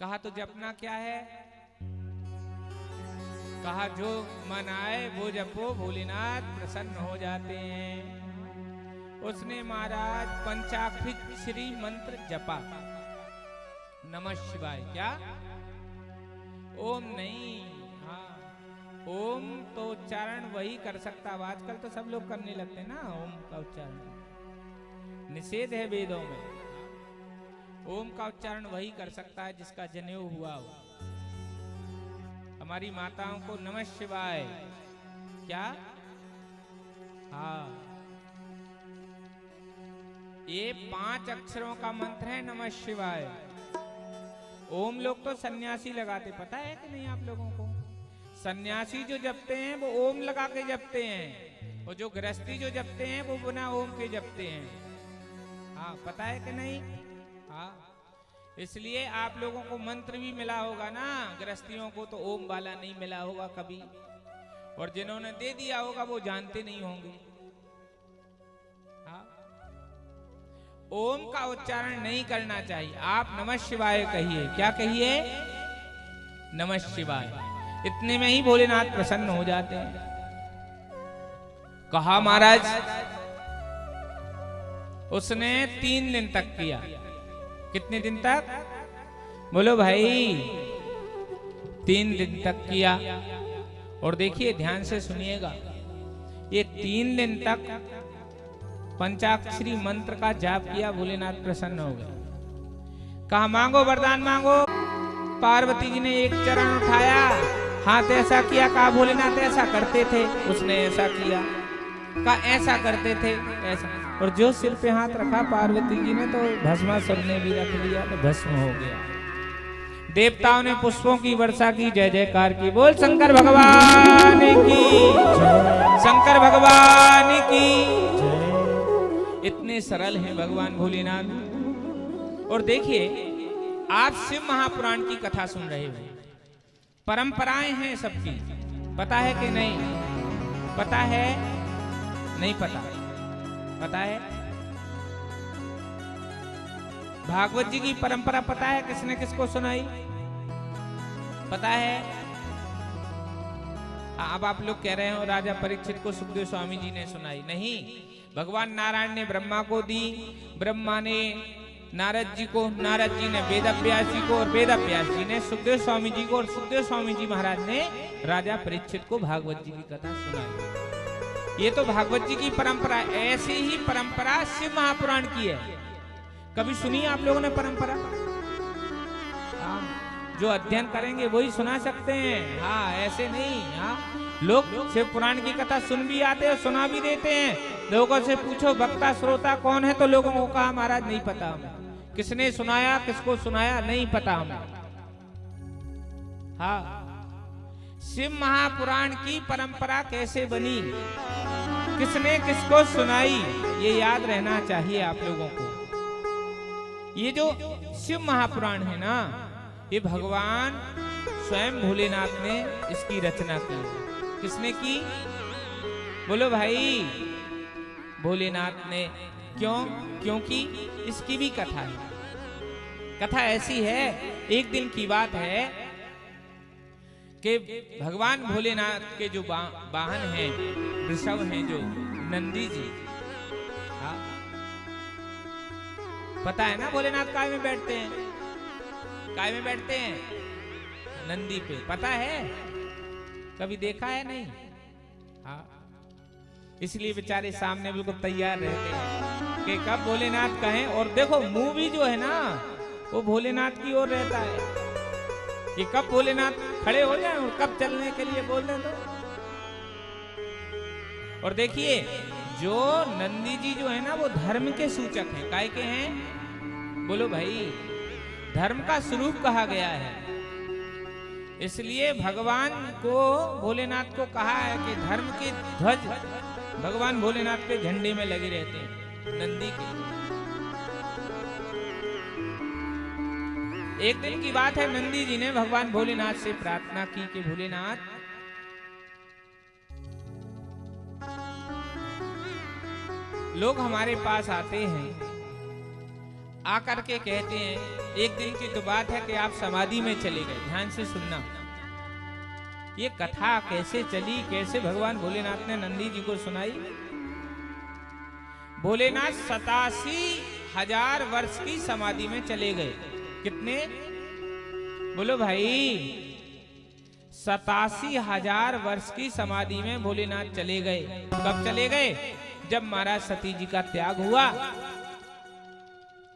कहा तो जपना क्या है? कहा जो मन आए वो जपो, भोलेनाथ प्रसन्न हो जाते हैं। उसने महाराज पंचाक्षरी मंत्र जपा, नमः शिवाय। क्या? ओम नहीं, हाँ ओम तो उच्चारण वही कर सकता है। आजकल तो सब लोग करने लगते हैं ना ओम का उच्चारण, निषेध है वेदों में। ओम का उच्चारण वही कर सकता है जिसका जनेऊ हुआ हो। हमारी माताओं को नमः शिवाय, क्या? हाँ, ये 5 अक्षरों का मंत्र है नमः शिवाय। ओम लोग तो सन्यासी लगाते, पता है कि नहीं आप लोगों को? सन्यासी जो जपते हैं वो ओम लगा के जपते हैं, और जो गृहस्थी जो जपते हैं वो बिना ओम के जपते हैं। हाँ, पता है कि नहीं? हाँ, इसलिए आप लोगों को मंत्र भी मिला होगा ना, गृहस्थियों को तो ओम वाला नहीं मिला होगा कभी, और जिन्होंने दे दिया होगा वो जानते नहीं होंगे। हाँ, ओम का उच्चारण नहीं करना चाहिए। आप नमः शिवाय कहिए। क्या कहिए? नमः शिवाय। इतने में ही भोलेनाथ प्रसन्न हो जाते हैं। कहा महाराज उसने 3 दिन तक किया। कितने दिन तक? बोलो भाई, 3 दिन तक किया। और देखिए, ध्यान से सुनिएगा, ये 3 दिन तक पंचाक्षरी मंत्र का जाप किया, भोलेनाथ प्रसन्न हो गए। कहा मांगो वरदान मांगो। पार्वती जी ने एक चरण उठाया, हाथ ऐसा किया, कहा भोलेनाथ ऐसा करते थे, उसने ऐसा किया। कहा ऐसा करते थे, ऐसा, और जो सिर पे हाथ रखा पार्वती जी ने तो भस्मासुर ने भी रख लिया, तो भस्म हो गया। देवताओं ने पुष्पों की वर्षा की, जय जयकार की। बोल शंकर भगवान की, शंकर भगवान की। इतने सरल हैं भगवान भोलेनाथ। और देखिए, आप शिव महापुराण की कथा सुन रहे हो, परंपराएं हैं सबकी, पता है कि नहीं? पता है? नहीं पता? पता है? भागवत जी की परंपरा पता है किसने किसको सुनाई? पता है? अब आप लोग कह रहे हो राजा परीक्षित को सुखदेव स्वामी जी ने सुनाई। नहीं, भगवान नारायण ने ब्रह्मा को दी, ब्रह्मा ने नारद जी को, नारद जी ने वेद व्यास जी को, और वेद व्यास जी ने सुखदेव स्वामी जी को, और सुखदेव स्वामी जी महाराज ने राजा परीक्षित को भागवत जी की कथा सुनाई। ये तो भागवत जी की परंपरा। ऐसी ही परंपरा शिव महापुराण की है। कभी सुनी आप लोगों ने परंपरा? जो अध्ययन करेंगे वही सुना सकते हैं। हाँ, ऐसे नहीं। हाँ, लोग शिव पुराण की कथा सुन भी आते हैं, सुना भी देते हैं। लोगों से पूछो वक्ता श्रोता कौन है, तो लोगों को कहा महाराज नहीं पता हमें। किसने सुनाया, किसको सुनाया, नहीं पता हमें। हाँ, शिव महापुराण की परंपरा कैसे बनी, किसने किसको सुनाई, ये याद रहना चाहिए आप लोगों को। ये जो शिव महापुराण है ना, ये भगवान स्वयं भोलेनाथ ने इसकी रचना की। किसने की? बोलो भाई, भोलेनाथ ने। क्यों? क्योंकि इसकी भी कथा है। कथा ऐसी है, एक दिन की बात है कि भगवान भोलेनाथ के जो वाहन हैं, वृषभ हैं, जो नंदी जी। हाँ, पता है ना भोलेनाथ काय में बैठते हैं? काय में बैठते हैं? नंदी पे। पता है? कभी देखा है? नहीं। हाँ, इसलिए बेचारे सामने बिल्कुल तैयार रहते हैं कि कब भोलेनाथ कहें। और देखो, मुंह भी जो है ना वो भोलेनाथ की ओर रहता है कि कब भोलेनाथ खड़े हो जाएं और कब चलने के लिए बोल दें। तो और देखिए, जो नंदी जी जो है ना वो धर्म के सूचक हैं। काय के हैं? बोलो भाई, धर्म का स्वरूप कहा गया है। इसलिए भगवान को, भोलेनाथ को कहा है कि धर्म के ध्वज भगवान भोलेनाथ के झंडे में लगे रहते हैं, नंदी के। एक दिन की बात है, नंदी जी ने भगवान भोलेनाथ से प्रार्थना की कि भोलेनाथ, लोग हमारे पास आते हैं आकर के कहते हैं, एक दिन की तो बात है कि आप समाधि में चले गए। ध्यान से सुनना, ये कथा कैसे चली, कैसे भगवान भोलेनाथ ने नंदी जी को सुनाई। भोलेनाथ 87,000 वर्ष की समाधि में चले गए। कितने बोलो भाई? 87,000 वर्ष की समाधि में भोलेनाथ चले गए। कब चले गए? जब महाराज सती जी का त्याग हुआ,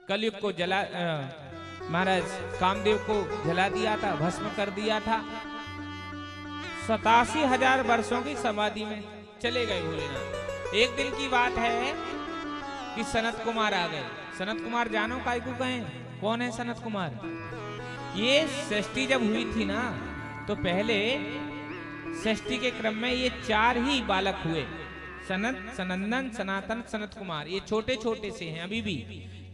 कलयुग को जला महाराज कामदेव को जला दिया था, भस्म कर दिया था। 87,000 वर्षों की समाधि में चले गए भोलेनाथ। एक दिन की बात है कि सनत कुमार आ गए। सनत कुमार जानो काय को कहें? कौन है सनत कुमार? ये षष्ठी जब हुई थी ना, तो पहले षष्ठी के क्रम में ये 4 ही बालक हुए, सनत, सनंदन, सनातन, सनत कुमार। ये छोटे छोटे से हैं, अभी भी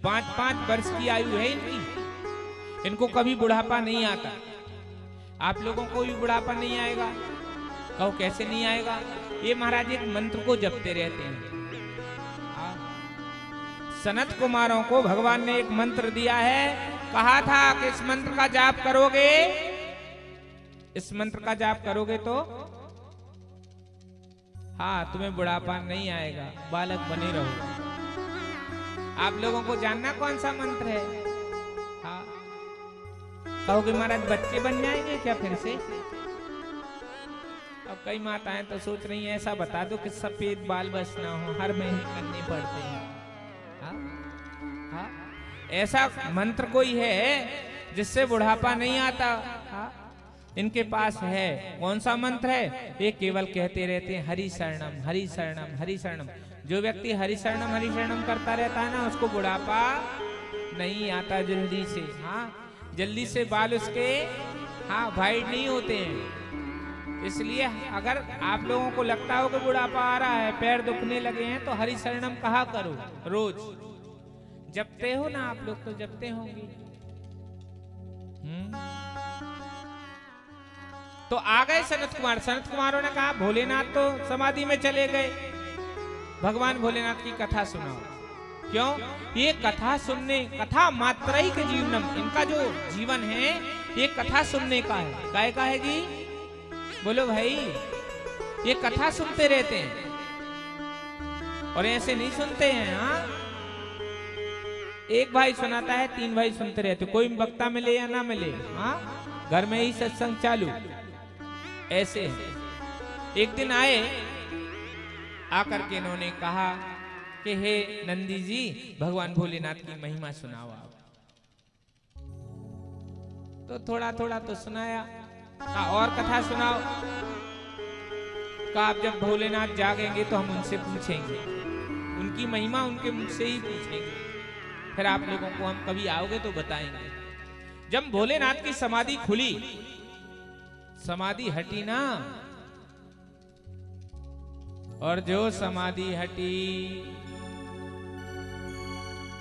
5-5 वर्ष की आयु है इनकी। इनको कभी बुढ़ापा नहीं आता। आप लोगों को भी बुढ़ापा नहीं आएगा? कहो कैसे नहीं आएगा? ये महाराज एक मंत्र को जपते रहते हैं। सनत कुमारों को भगवान ने एक मंत्र दिया है, कहा था कि इस मंत्र का जाप करोगे, इस मंत्र का जाप करोगे तो हाँ तुम्हें बुढ़ापा नहीं आएगा, बालक बने रहो। आप लोगों को जानना कौन सा मंत्र है? हाँ कहोगे महाराज बच्चे बन जाएंगे क्या फिर से? अब कई माताएं तो सोच रही हैं ऐसा बता दो कि सफेद बाल बस ना हो, हर महीने करने पड़ते हैं। हाँ? हाँ? ऐसा मंत्र कोई है जिससे बुढ़ापा नहीं आता? हाँ? इनके पास है। कौन सा मंत्र है? ये केवल कहते रहते हैं हरि शरणम, हरि शरणम, हरि शरणम। जो व्यक्ति हरि शरणम करता रहता है ना, उसको बुढ़ापा नहीं आता जल्दी से। हाँ जल्दी से बाल उसके हाँ वाइट नहीं होते हैं। इसलिए अगर आप लोगों को लगता हो कि बुढ़ापा आ रहा है, पैर दुखने लगे हैं, तो हरि शरणम कहा करो रोज। जपते हो ना आप लोग? तो जपते होंगे। तो आ गए सनत कुमार। सनत कुमारों ने कहा भोलेनाथ तो समाधि में चले गए, भगवान भोलेनाथ की कथा सुनाओ। क्यों? ये कथा सुनने, कथा मात्र ही के जीवनम, इनका जो जीवन है ये कथा सुनने का है। काय का है जी? बोलो भाई। ये कथा सुनते रहते हैं और ऐसे नहीं सुनते हैं। हाँ एक भाई सुनाता है, 3 भाई सुनते रहते, कोई वक्ता मिले या ना मिले। हाँ घर में ही सत्संग चालू। ऐसे एक दिन आए, आकर के इन्होंने कहा कि हे नंदी जी, भगवान भोलेनाथ की महिमा सुनाओ आप। तो थोड़ा थोड़ा तो सुनाया। कहा और कथा सुनाओ। कहा आप जब भोलेनाथ जागेंगे तो हम उनसे पूछेंगे, उनकी महिमा उनके मुख से ही पूछेंगे, फिर आप लोगों को हम कभी आओगे तो बताएंगे। जब भोलेनाथ की समाधि खुली, समाधि हटी ना, और जो समाधि हटी,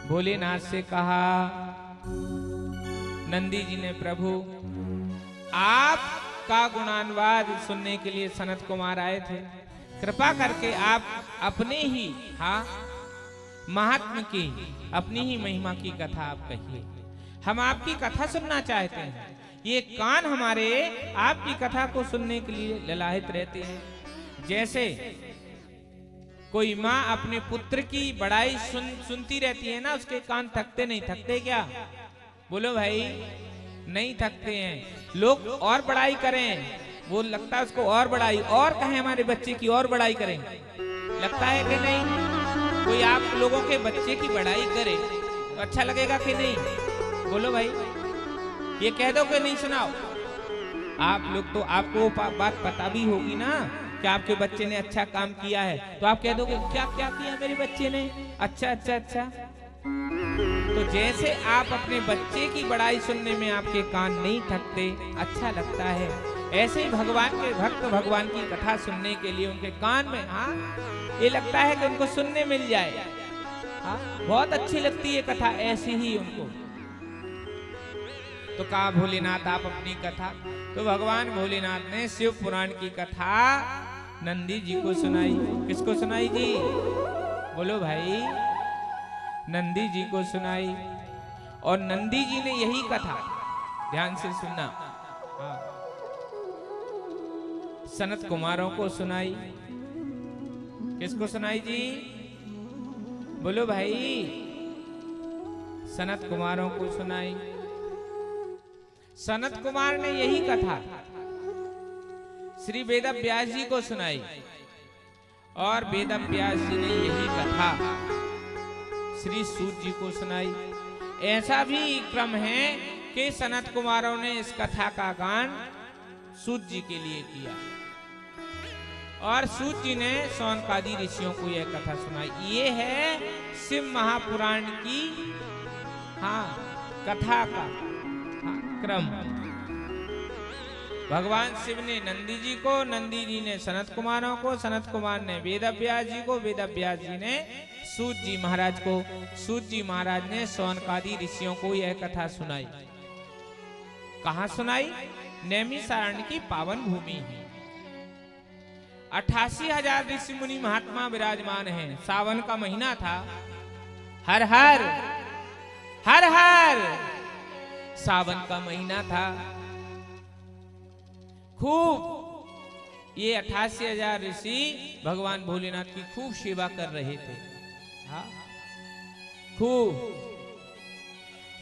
भोलेनाथ से कहा, नंदी जी ने प्रभु आपका गुणानुवाद सुनने के लिए सनत कुमार आए थे, कृपा करके आप अपने ही हाँ महात्म की, अपनी ही महिमा की कथा आप कहिए। हम आपकी कथा सुनना चाहते हैं। ये कान हमारे आपकी कथा को सुनने के लिए ललाहित रहते हैं। जैसे कोई माँ अपने पुत्र की बड़ाई सुनती रहती है ना, उसके कान थकते नहीं। थकते क्या? बोलो भाई। नहीं थकते हैं। लोग और बड़ाई करें, वो लगता है उसको और बड़ाई, और कहें हमारे बच्चे की और बड़ाई करें, लगता है कि नहीं? कोई आप लोगों के बच्चे की बड़ाई करे तो अच्छा लगेगा कि नहीं? बोलो भाई। ये कह दो कि नहीं सुनाओ। आप लोग तो, आपको बात पता भी होगी ना कि आपके बच्चे ने अच्छा काम किया है, तो आप कह दोगे क्या क्या किया मेरे बच्चे ने? अच्छा अच्छा अच्छा। तो जैसे आप अपने बच्चे की बड़ाई सुनने में आपके कान नहीं थकते, अच्छा लगता है, ऐसे ही भगवान के भक्त भगवान की कथा सुनने के लिए उनके कान में हाँ ये लगता है कि उनको सुनने मिल जाए। हाँ बहुत अच्छी लगती है कथा ऐसी ही उनको। तो कहा भोलेनाथ आप अपनी कथा। तो भगवान भोलेनाथ ने शिव पुराण की कथा नंदी जी को सुनाई। किसको सुनाई जी? बोलो भाई। नंदी जी को सुनाई। और नंदी जी ने यही कथा, ध्यान से सुनना, हाँ, सनत कुमारों को सुनाई। किसको सुनाई जी? बोलो भाई। सनत कुमारों को सुनाई। सनत कुमार ने यही कथा श्री वेद व्यास जी को सुनाई और वेद व्यास जी ने यही कथा श्री सूत जी को सुनाई। ऐसा भी क्रम है कि सनत कुमारों ने इस कथा का गान सूत जी के लिए किया और सूत जी ने सौनकादि ऋषियों को यह कथा सुनाई। ये है शिव महापुराण की, हाँ, कथा का, हाँ, क्रम। भगवान शिव ने नंदी जी को, नंदी जी ने सनत कुमारों को, सनत कुमार ने वेद व्यास जी को, वेद व्यास जी ने सूत जी महाराज को, सूत जी महाराज ने सौनकादि ऋषियों को यह कथा सुनाई। कहाँ सुनाई? नैमिषारण्य की पावन भूमि है। 88,000 ऋषि मुनि महात्मा विराजमान हैं। सावन का महीना था। हर हर हर हर सावन का महीना था। खूब ये 88,000 ऋषि भगवान भोलेनाथ की खूब सेवा कर रहे थे, हाँ, खूब।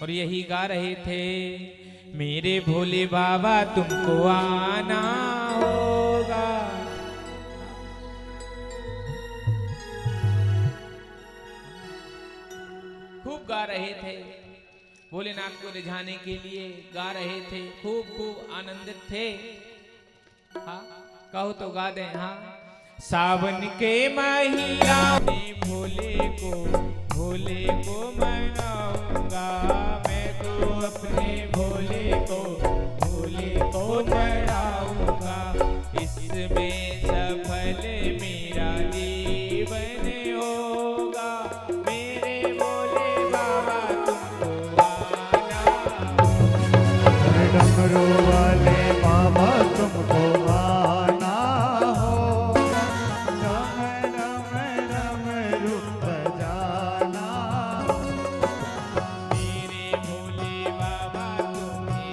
और यही गा रहे थे, मेरे भोले बाबा तुमको आना होगा। खूब गा रहे थे, भोलेनाथ को रिझाने के लिए गा रहे थे, खूब खूब आनंदित थे। हाँ, कहो तो गा दें। हाँ, सावन के महीना में भोले को मनाऊंगा, मैं तो अपने भोले को चढ़ाऊंगा, इसमें सफल मेरा जीवन होगा, मेरे भोले बाबा तुमको आना। डमरू वाले बाबा तुमको आना होगा, डम डम डमरू बजाना, मेरे भोले बाबा तुम्हें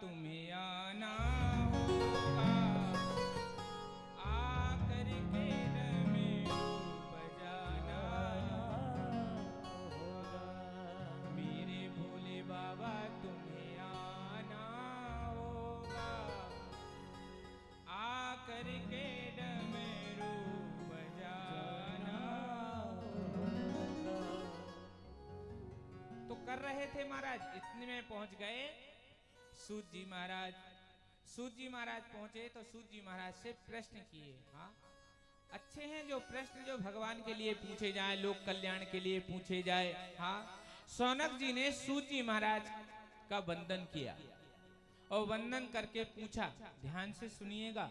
तुम्हें आना होगा, आकर के डमरू बजाना होगा। मेरे भोले बाबा तुम्हें आना होगा, आकर के डमरू बजाना होगा। तो कर रहे थे महाराज, इतने में पहुंच गए सूत जी महाराज। सूत जी महाराज पहुंचे तो सूत जी महाराज से प्रश्न किए। हाँ, अच्छे हैं जो प्रश्न जो भगवान के लिए पूछे जाए, लोक कल्याण के लिए पूछे जाए। हाँ, सौनक जी ने सूत जी महाराज का वंदन किया और वंदन करके पूछा, ध्यान से सुनिएगा।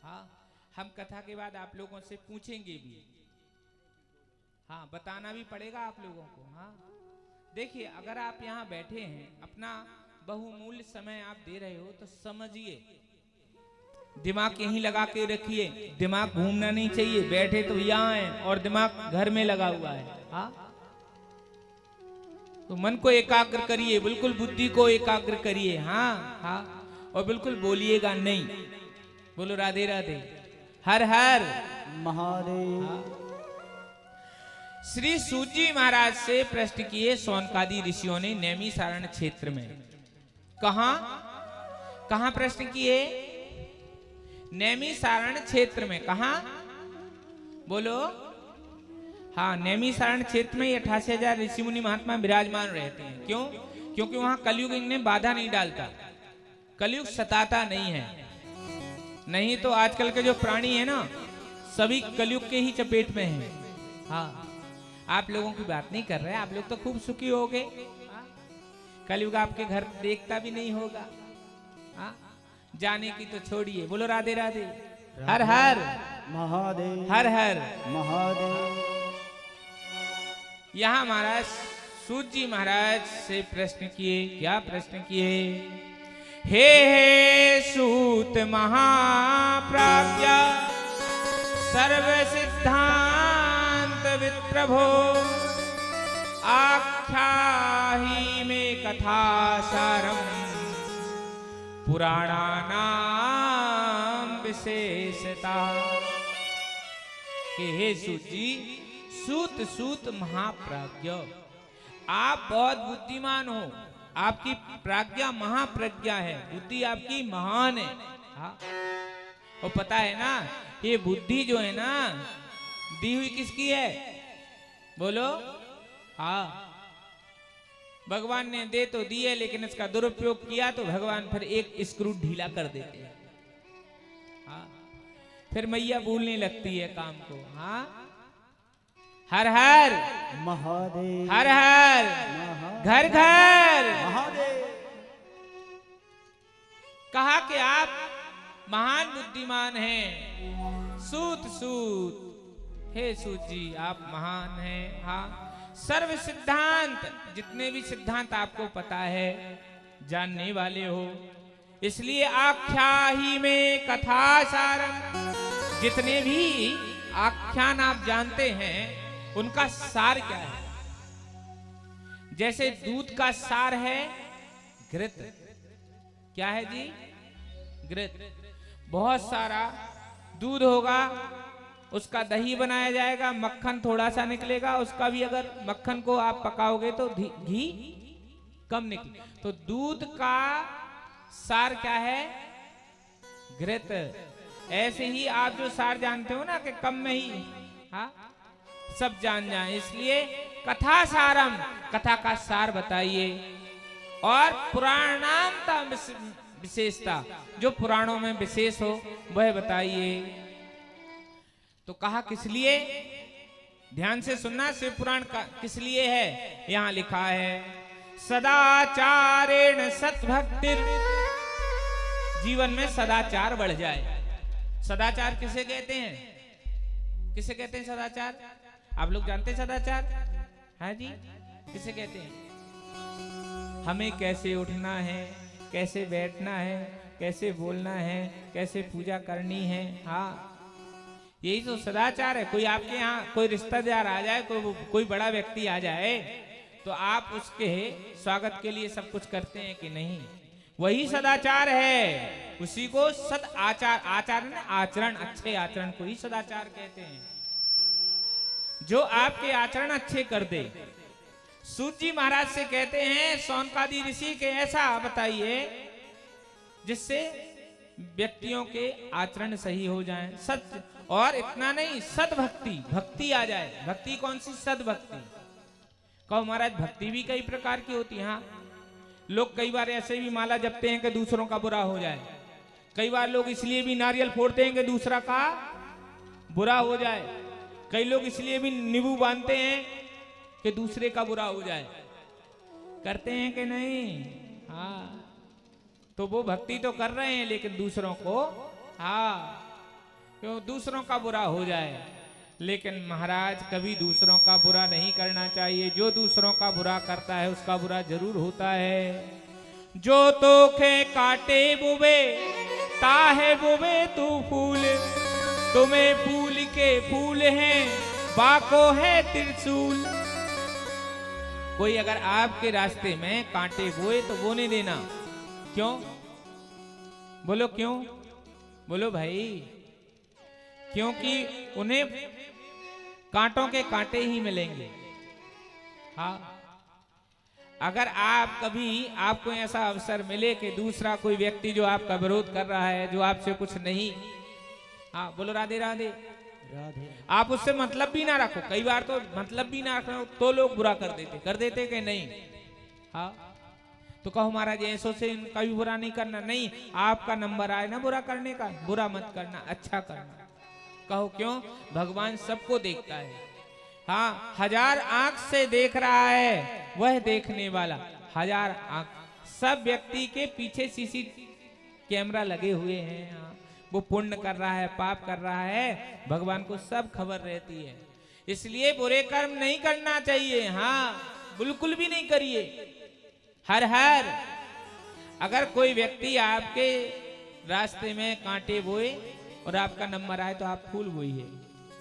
हाँ, हम कथा के बाद आप लोगों से पूछेंगे भी। हाँ, बताना भी पड़ेगा आप लोगों को। हाँ, देखिए, अगर आप यहाँ बैठे हैं, अपना बहुमूल्य समय आप दे रहे हो, तो समझिए, दिमाग यहीं लगा के रखिए। दिमाग घूमना नहीं चाहिए। बैठे तो यहाँ है और दिमाग घर में लगा हुआ है। हाँ, तो मन को एकाग्र करिए, बिल्कुल बुद्धि को एकाग्र करिए। हाँ हाँ, और बिल्कुल बोलिएगा नहीं। बोलो राधे राधे, हर हर महादेव। हाँ। श्री सूत जी महाराज से प्रश्न किए सौनकादि ऋषियों ने नैमिषारण्य क्षेत्र में। कहां प्रश्न किए? नैमिषारण्य क्षेत्र में। कहां? बोलो। हाँ, नैमिषारण्य क्षेत्र में 88,000 ऋषि मुनि महात्मा विराजमान रहते हैं। क्यों? क्योंकि वहां कलयुग इन्हें बाधा नहीं डालता, कलयुग सताता नहीं है। नहीं तो आजकल के जो प्राणी है ना, सभी कलयुग के ही चपेट में हैं। हाँ, आप लोगों की बात नहीं कर रहे, आप लोग तो खूब सुखी हो गए। कलयुग आपके घर देखता भी नहीं होगा। हाँ, जाने की तो छोड़िए। बोलो राधे राधे, हर हर महादेव, हर हर महादेव। यहाँ महाराज सूत जी महाराज से प्रश्न किए। क्या प्रश्न किए? हे सूत महाप्राज्ञा सर्व सिद्धांत विप्रभो, आख्याहि में कथा सारम पुराणानाम विशेषता। कि हे सूत जी, सूत महाप्राज्ञ, आप बहुत बुद्धिमान हो, आपकी प्राज्ञा महाप्रज्ञा है, बुद्धि आपकी महान है। हाँ, और पता है ना, ये बुद्धि जो है ना, दी हुई किसकी है? बोलो। हाँ, भगवान ने दे तो दी है, लेकिन इसका दुरुपयोग किया तो भगवान फिर एक स्क्रू ढीला कर देते हैं। हाँ, फिर मैया भूलने लगती है काम को। हाँ, हर हर महादेव, हर हर घर घर महादेव। कहा कि आप महान बुद्धिमान हैं। सूत, हे सूत जी, आप महान हैं। हाँ, सर्व सिद्धांत, जितने भी सिद्धांत आपको पता है, जानने वाले हो, इसलिए आख्याहि में कथा सारम, जितने भी आख्यान आप जानते हैं उनका सार क्या है? जैसे दूध का सार है घृत। क्या है जी? घृत। बहुत सारा दूध होगा, उसका दही बनाया जाएगा, मक्खन थोड़ा सा निकलेगा, उसका भी अगर मक्खन को आप पकाओगे तो घी कम निकले। तो दूध का सार क्या है? घृत। ऐसे ही आप जो सार जानते हो ना, कि कम में ही हाँ सब जान जाए, इसलिए कथा सारम, कथा का सार बताइए। और पुराणांता विशेषता, जो पुराणों में विशेष हो वह बताइए। तो कहा किस लिए? ध्यान से सुनना, शिव पुराण का किस लिए है? यहां लिखा है, सदाचारेण सत्भक्तिर, जीवन में सदाचार बढ़ जाए। सदाचार किसे कहते हैं? किसे कहते हैं सदाचार? आप लोग जानते हैं सदाचार? हाँ जी, किसे कहते हैं? हमें कैसे उठना है, कैसे बैठना है, कैसे बोलना है, कैसे पूजा करनी है। हाँ, यही तो सदाचार है। कोई आपके यहाँ कोई रिश्तेदार आ जाए, कोई बड़ा व्यक्ति आ जाए, तो आप उसके स्वागत के लिए सब कुछ करते हैं कि नहीं? वही सदाचार है। उसी को सद आचार, आचार ना आचरण, अच्छे आचरण को ही सदाचार कहते हैं। जो आपके आचरण अच्छे कर दे। सूत जी महाराज से कहते हैं सौनकादि ऋषि के ऐसा बताइए जिससे व्यक्तियों के आचरण सही हो जाएं, सत्य, और इतना नहीं सद्भक्ति, भक्ति आ जाए। भक्ति कौन सी? सद्भक्ति। कहो महाराज भक्ति भी कई प्रकार की होती है। हाँ, लोग कई बार ऐसे भी माला जपते हैं कि दूसरों का बुरा हो जाए। कई बार लोग इसलिए भी नारियल फोड़ते हैं कि दूसरा का बुरा हो जाए। कई लोग इसलिए भी नींबू बांधते हैं कि दूसरे का बुरा हो जाए। करते हैं कि नहीं? हाँ, तो वो भक्ति तो कर रहे हैं लेकिन दूसरों को, हाँ, क्यों दूसरों का बुरा हो जाए। लेकिन महाराज कभी दूसरों का बुरा नहीं करना चाहिए। जो दूसरों का बुरा करता है उसका बुरा जरूर होता है। जो तोखे काटे बुबे ताहे बुबे तू फूल, तुम्हें फूल के फूल हैं बाको है त्रिशूल। कोई अगर आपके रास्ते में कांटे बोए तो बोने देना। क्यों? बोलो क्यों? बोलो भाई। क्योंकि उन्हें कांटों के कांटे ही मिलेंगे। हाँ, अगर आप कभी आपको ऐसा अवसर मिले कि दूसरा कोई व्यक्ति जो आपका विरोध कर रहा है, जो आपसे कुछ नहीं, हाँ बोलो राधे राधे, राधे, आप उससे मतलब भी ना रखो। कई बार तो मतलब भी ना रखो तो लोग बुरा कर देते कि नहीं। हाँ, तो कहो महाराज ऐसो से इनका भी बुरा नहीं करना। नहीं, आपका नंबर आए ना बुरा करने का, बुरा मत करना, अच्छा करना। कहो क्यों? भगवान सबको देखता है। हाँ, 1000 आंख से देख रहा है वह देखने वाला। 1000 आंख, सब व्यक्ति के पीछे सीसी कैमरा लगे हुए हैं। हाँ, वो पुण्य कर रहा है, पाप कर रहा है, भगवान को सब खबर रहती है। इसलिए बुरे कर्म नहीं करना चाहिए। हाँ, बिल्कुल भी नहीं करिए। हर हर अगर कोई व्यक्ति आपके रास्ते में कांटे बोए और आपका नंबर आए तो आप फूल बोइए।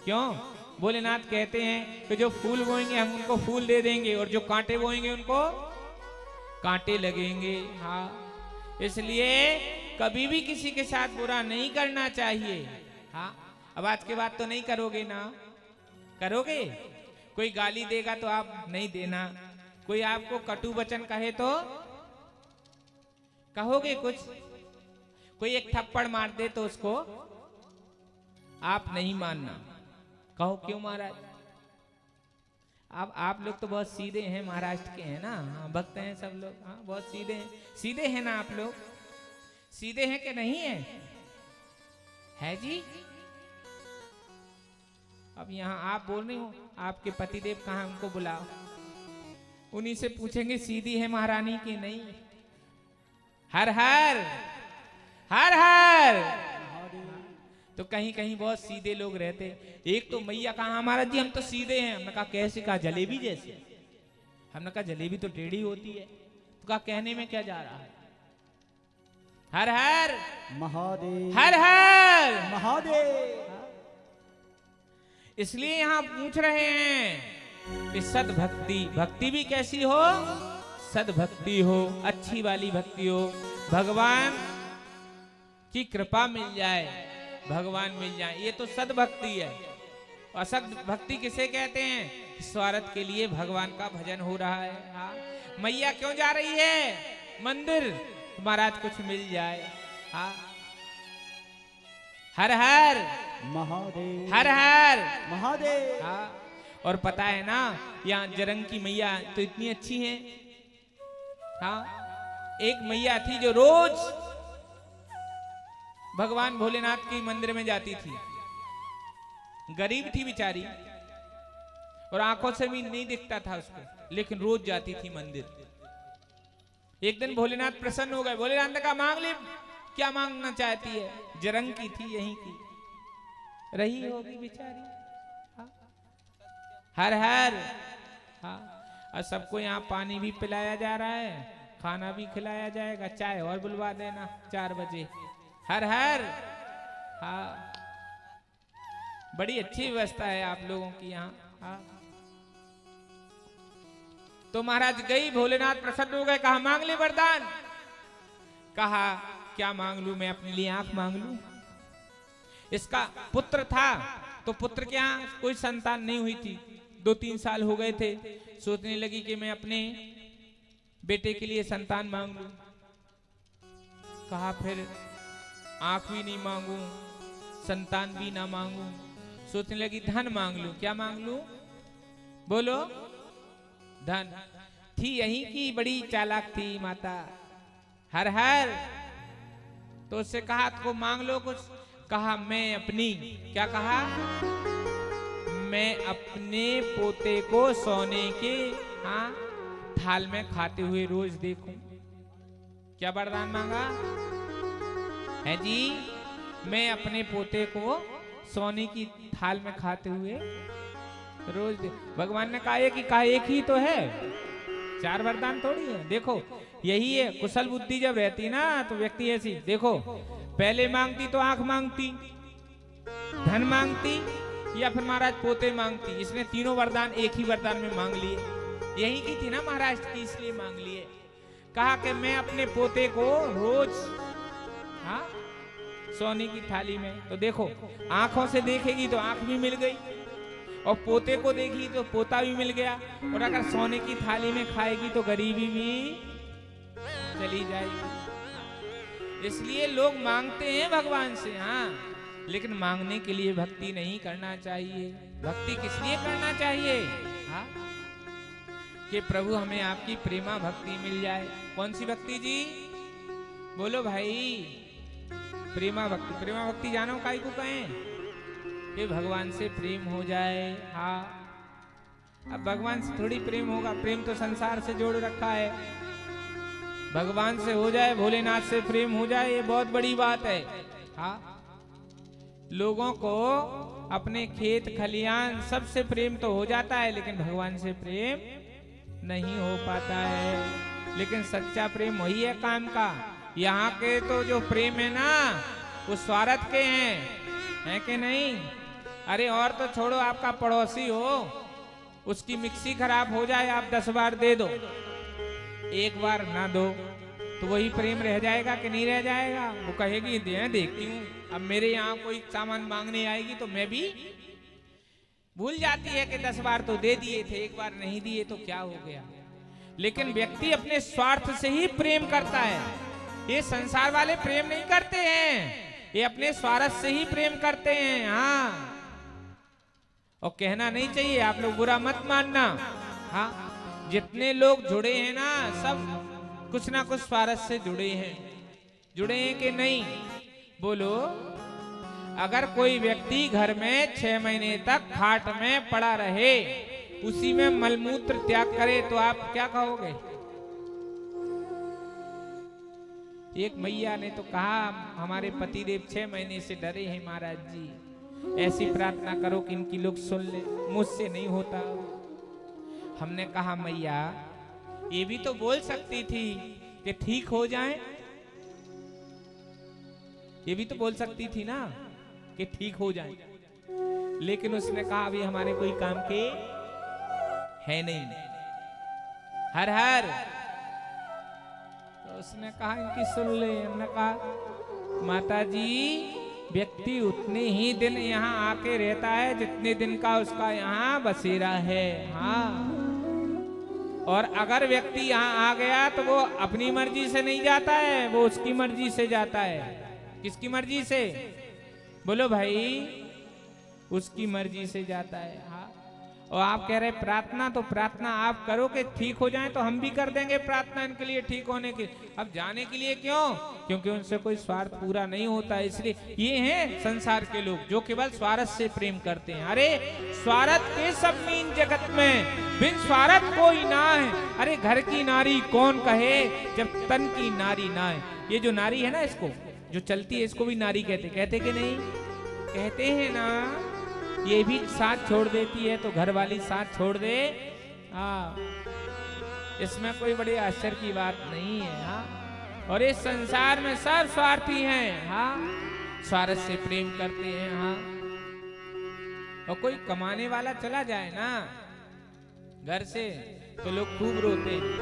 क्यों? भोलेनाथ कहते हैं कि जो फूल बोएंगे हम उनको फूल दे देंगे और जो कांटे बोएंगे उनको कांटे लगेंगे। हाँ, इसलिए कभी भी किसी के साथ बुरा नहीं करना चाहिए। हाँ, अब आज के बाद तो नहीं करोगे ना? करोगे? कोई गाली देगा तो आप नहीं देना। कोई आपको कटु वचन कहे तो कहोगे कुछ? कोई एक थप्पड़ मार दे तो उसको आप नहीं मानना। कहो क्यों महाराज? अब आप लोग तो बहुत सीधे हैं, महाराष्ट्र के हैं ना। हाँ, भक्त हैं सब लोग। हाँ, बहुत सीधे हैं। सीधे हैं ना आप लोग? सीधे हैं कि नहीं है? है जी? अब यहाँ आप बोल रही हो, आपके पतिदेव कहाँ, उनको बुलाओ, उन्हीं से पूछेंगे सीधी है महारानी की नहीं। हर हर हर हर। तो कहीं कहीं बहुत सीधे लोग रहते। एक तो मैया कहा हमारा जी हम तो सीधे हैं। हमने कहा कैसे? कहा जलेबी जैसे। हमने कहा जलेबी तो टेढ़ी होती है। तो कहा कहने में क्या जा रहा है? हर हर महादेव, हर हर महादेव। इसलिए यहां पूछ रहे हैं कि सद्भक्ति, भक्ति भी कैसी हो? सद्भक्ति हो, अच्छी वाली भक्ति हो, भगवान की कृपा मिल जाए, भगवान मिल जाए, ये तो सद्भक्ति है। असद भक्ति किसे कहते हैं? स्वार्थ के लिए भगवान का भजन हो रहा है। हाँ, मैया क्यों जा रही है मंदिर? महाराज कुछ मिल जाए। हाँ, हर हर महादेव, हर हर महादेव। हाँ, और पता है ना यहाँ जरंग की मैया तो इतनी अच्छी है। हाँ, एक मैया थी जो रोज भगवान भोलेनाथ के मंदिर में जाती थी। गरीब थी बेचारी और आंखों से भी नहीं दिखता था उसको, लेकिन रोज जाती थी मंदिर। एक दिन भोलेनाथ प्रसन्न हो गए। भोलेनाथ ने कहा मांग ले, क्या मांगना चाहती है? जरंग की थी, यहीं की रही होगी बेचारी। हाँ, हर हर। हाँ, और सबको यहाँ पानी भी पिलाया जा रहा है, खाना भी खिलाया जाएगा, चाय और बुलवा देना 4 बजे। हर हर। हाँ, बड़ी अच्छी व्यवस्था है आप लोगों की यहाँ। हाँ, तो महाराज गई, भोलेनाथ प्रसन्न हो गए, कहा मांग ले वरदान। कहा क्या मांग लूं मैं, अपने लिए आंख मांग लूं। इसका पुत्र था तो पुत्र के यहाँ कोई संतान नहीं हुई थी, 2-3 साल हो गए थे। सोचने लगी कि मैं अपने बेटे के लिए संतान मांग लूं। कहा फिर आंख भी नहीं मांगू, संतान भी ना मांगू। सोचने लगी धन मांग लूं। क्या मांग लूं? बोलो। धन। थी यहीं की बड़ी चालाक थी माता। हर हर तो उससे कहा तो मांग लो कुछ। कहा मैं अपनी, क्या कहा? मैं अपने पोते को सोने के थाल में खाते हुए रोज देखूं। क्या वरदान मांगा है जी? मैं अपने पोते को सोने की थाल में खाते हुए रोज भगवान ने कहा एक ही तो है, 4 वरदान थोड़ी है। देखो यही है, कुशल बुद्धि जब रहती ना तो व्यक्ति ऐसी, देखो पहले मांगती तो आंख मांगती, धन मांगती, या फिर महाराज पोते मांगती। इसने तीनों वरदान एक ही वरदान में मांग लिए। यही की थी ना महाराष्ट्र की, इसलिए मांग लिए। कहा कि मैं अपने पोते को रोज सोने की थाली में, तो देखो आंखों से देखेगी तो आंख भी मिल गई, और पोते को देखी तो पोता भी मिल गया, और अगर सोने की थाली में खाएगी तो गरीबी भी चली जाएगी। इसलिए लोग मांगते हैं भगवान से, लेकिन मांगने के लिए भक्ति नहीं करना चाहिए। भक्ति किस लिए करना चाहिए? कि प्रभु हमें आपकी प्रेमा भक्ति मिल जाए। कौन सी भक्ति जी? बोलो भाई। प्रेमा भक्ति। प्रेमा भक्ति जानो काई को कहें? कि भगवान से प्रेम हो जाए। अब भगवान से थोड़ी प्रेम होगा, प्रेम तो संसार से जोड़ रखा है। भगवान से हो जाए, भोलेनाथ से प्रेम हो जाए, ये बहुत बड़ी बात है। लोगों को अपने खेत खलियान सबसे प्रेम तो हो जाता है, लेकिन भगवान से प्रेम नहीं हो पाता है। लेकिन सच्चा प्रेम वही है काम का। यहाँ के तो जो प्रेम है ना वो स्वार्थ के हैं, कि नहीं? अरे और तो छोड़ो, आपका पड़ोसी हो, उसकी मिक्सी खराब हो जाए, आप 10 बार दे दो, 1 बार ना दो, तो वही प्रेम रह जाएगा कि नहीं रह जाएगा? वो कहेगी देखती हूँ, अब मेरे यहाँ कोई सामान मांगने आएगी तो मैं भी भूल जाती है कि 10 बार तो दे दिए थे, 1 बार नहीं दिए तो क्या हो गया। लेकिन व्यक्ति अपने स्वार्थ से ही प्रेम करता है। ये संसार वाले प्रेम नहीं करते हैं, ये अपने स्वार्थ से ही प्रेम करते हैं। और कहना नहीं चाहिए, आप लोग बुरा मत मानना। जितने लोग जुड़े हैं ना, सब कुछ ना कुछ स्वार्थ से जुड़े हैं। जुड़े हैं कि नहीं? बोलो। अगर कोई व्यक्ति घर में 6 महीने तक खाट में पड़ा रहे, उसी में मलमूत्र त्याग करे, तो आप क्या कहोगे? एक मैया ने तो कहा, हमारे पतिदेव 6 महीने से डरे हैं महाराज जी, ऐसी प्रार्थना करो कि इनकी लोग सुन ले, मुझसे नहीं होता। हमने कहा मैया ये भी तो बोल सकती थी कि ठीक हो जाए, ये भी तो बोल सकती थी ना कि ठीक हो जाए, लेकिन उसने कहा अभी हमारे कोई काम के है नहीं। हर हर तो उसने कहा इनकी सुन ले। हमने कहा माता जी, व्यक्ति उतने ही दिन यहाँ आके रहता है जितने दिन का उसका यहाँ बसेरा है। और अगर व्यक्ति यहाँ आ गया तो वो अपनी मर्जी से नहीं जाता है, वो उसकी मर्जी से जाता है। किसकी मर्जी से? बोलो भाई। उसकी मर्जी से जाता है। और आप कह रहे प्रार्थना, तो प्रार्थना आप करो कि ठीक हो जाए, तो हम भी कर देंगे प्रार्थना इनके लिए ठीक होने की। अब जाने के लिए क्यों? क्योंकि उनसे कोई स्वार्थ पूरा नहीं होता। इसलिए ये हैं संसार के लोग जो केवल स्वार्थ से प्रेम करते हैं। अरे स्वार्थ के सब मीन जगत में, बिन स्वार्थ कोई ना है। अरे घर की नारी कौन कहे जब तन की नारी ना है। ये जो नारी है ना, इसको जो चलती है, इसको भी नारी कहते कि नहीं? कहते हैं ना। ये भी साथ छोड़ देती है तो घर वाली साथ छोड़ दे। इसमें कोई बड़ी आश्चर्य की बात नहीं है। और इस संसार में सब स्वार्थी हैं। स्वार्थ से प्रेम करते हैं। और कोई कमाने वाला चला जाए ना घर से तो लोग खूब रोते हैं,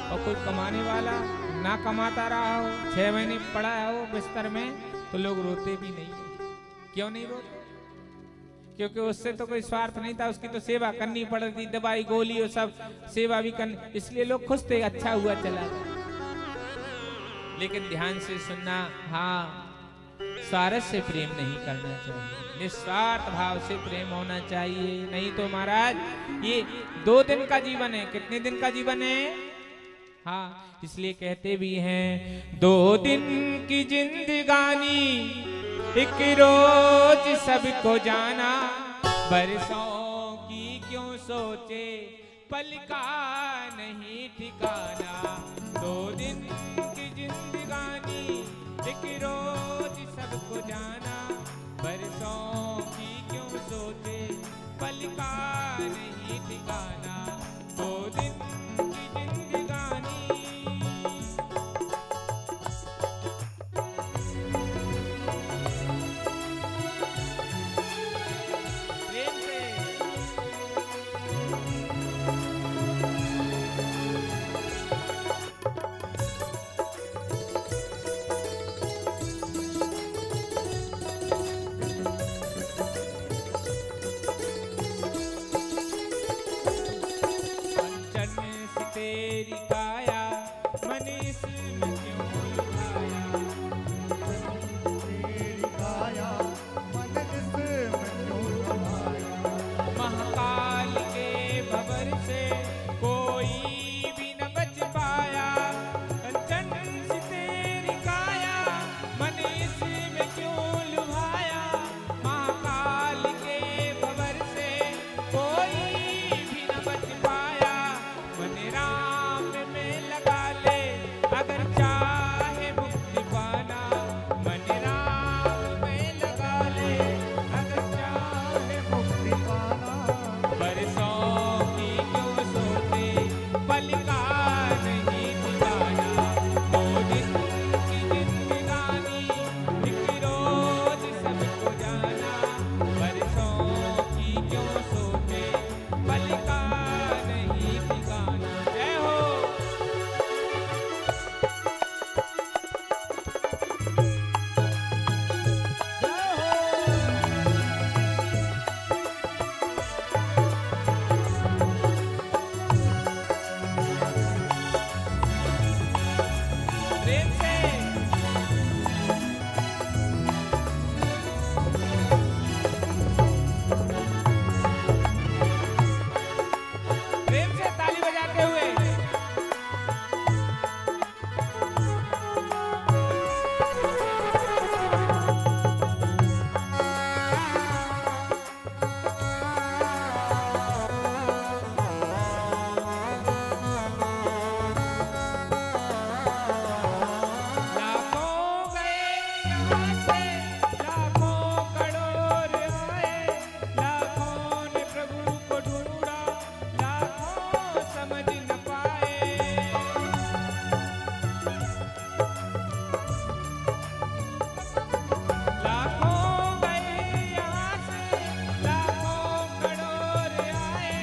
और कोई कमाने वाला ना कमाता रहा हो, 6 महीने पड़ा हो बिस्तर में, तो लोग रोते भी नहीं है। क्यों नहीं रोते? क्योंकि उससे तो कोई स्वार्थ नहीं था, उसकी तो सेवा करनी पड़ रही थी, दवाई गोली और सब सेवा भी करनी, इसलिए लोग खुश थे, अच्छा हुआ चला। लेकिन ध्यान से सुनना, हाँ, स्वार्थ से प्रेम नहीं करना चाहिए, निस्वार्थ भाव से प्रेम होना चाहिए। नहीं तो महाराज ये 2 दिन का जीवन है। कितने दिन का जीवन है? हाँ, इसलिए कहते भी हैं 2 दिन की जिंदगानी, एक रोज सबको जाना, बरसों की क्यों सोचे, पल का नहीं ठिकाना। 2 दिन की जिंदगानी, एक रोज सबको जाना, बरसों की क्यों सोचे, पल का नहीं ठिकाना। 2 दिन की जिंदगानी। प्रेम से तेरी काया, मन इसमें क्यों लुभाया, तेरी काया, मन इसमें क्यों लुभाया। महाकाल के भंवर से कोई भी न बच पाया, कंचन सी तेरी काया, मन इसमें क्यों लुभाया। महाकाल के भंवर से कोई भी न बच पाया, मन राम में लगा ले अगर चाहे मुक्ति पाना, मन राम में लगा ले अगर चाहे मुक्ति पाना। बरसों की क्यों सोचे, पल का नहीं ठिकाना। 2 दिन की जिंदगानी, एक रोज सबको जाना, बरसों की क्यों सोचे, पल का नहीं ठिकाना। जय हो। प्रेम से प्रेम से ताली बजाते हुए। लाखों गए यहाँ से, लाखों करोड़ आए, लाखों ने प्रभु को ढूंढा, लाखों समझ न पाए। लाखों गए यहाँ से, लाखों करोड़ आए,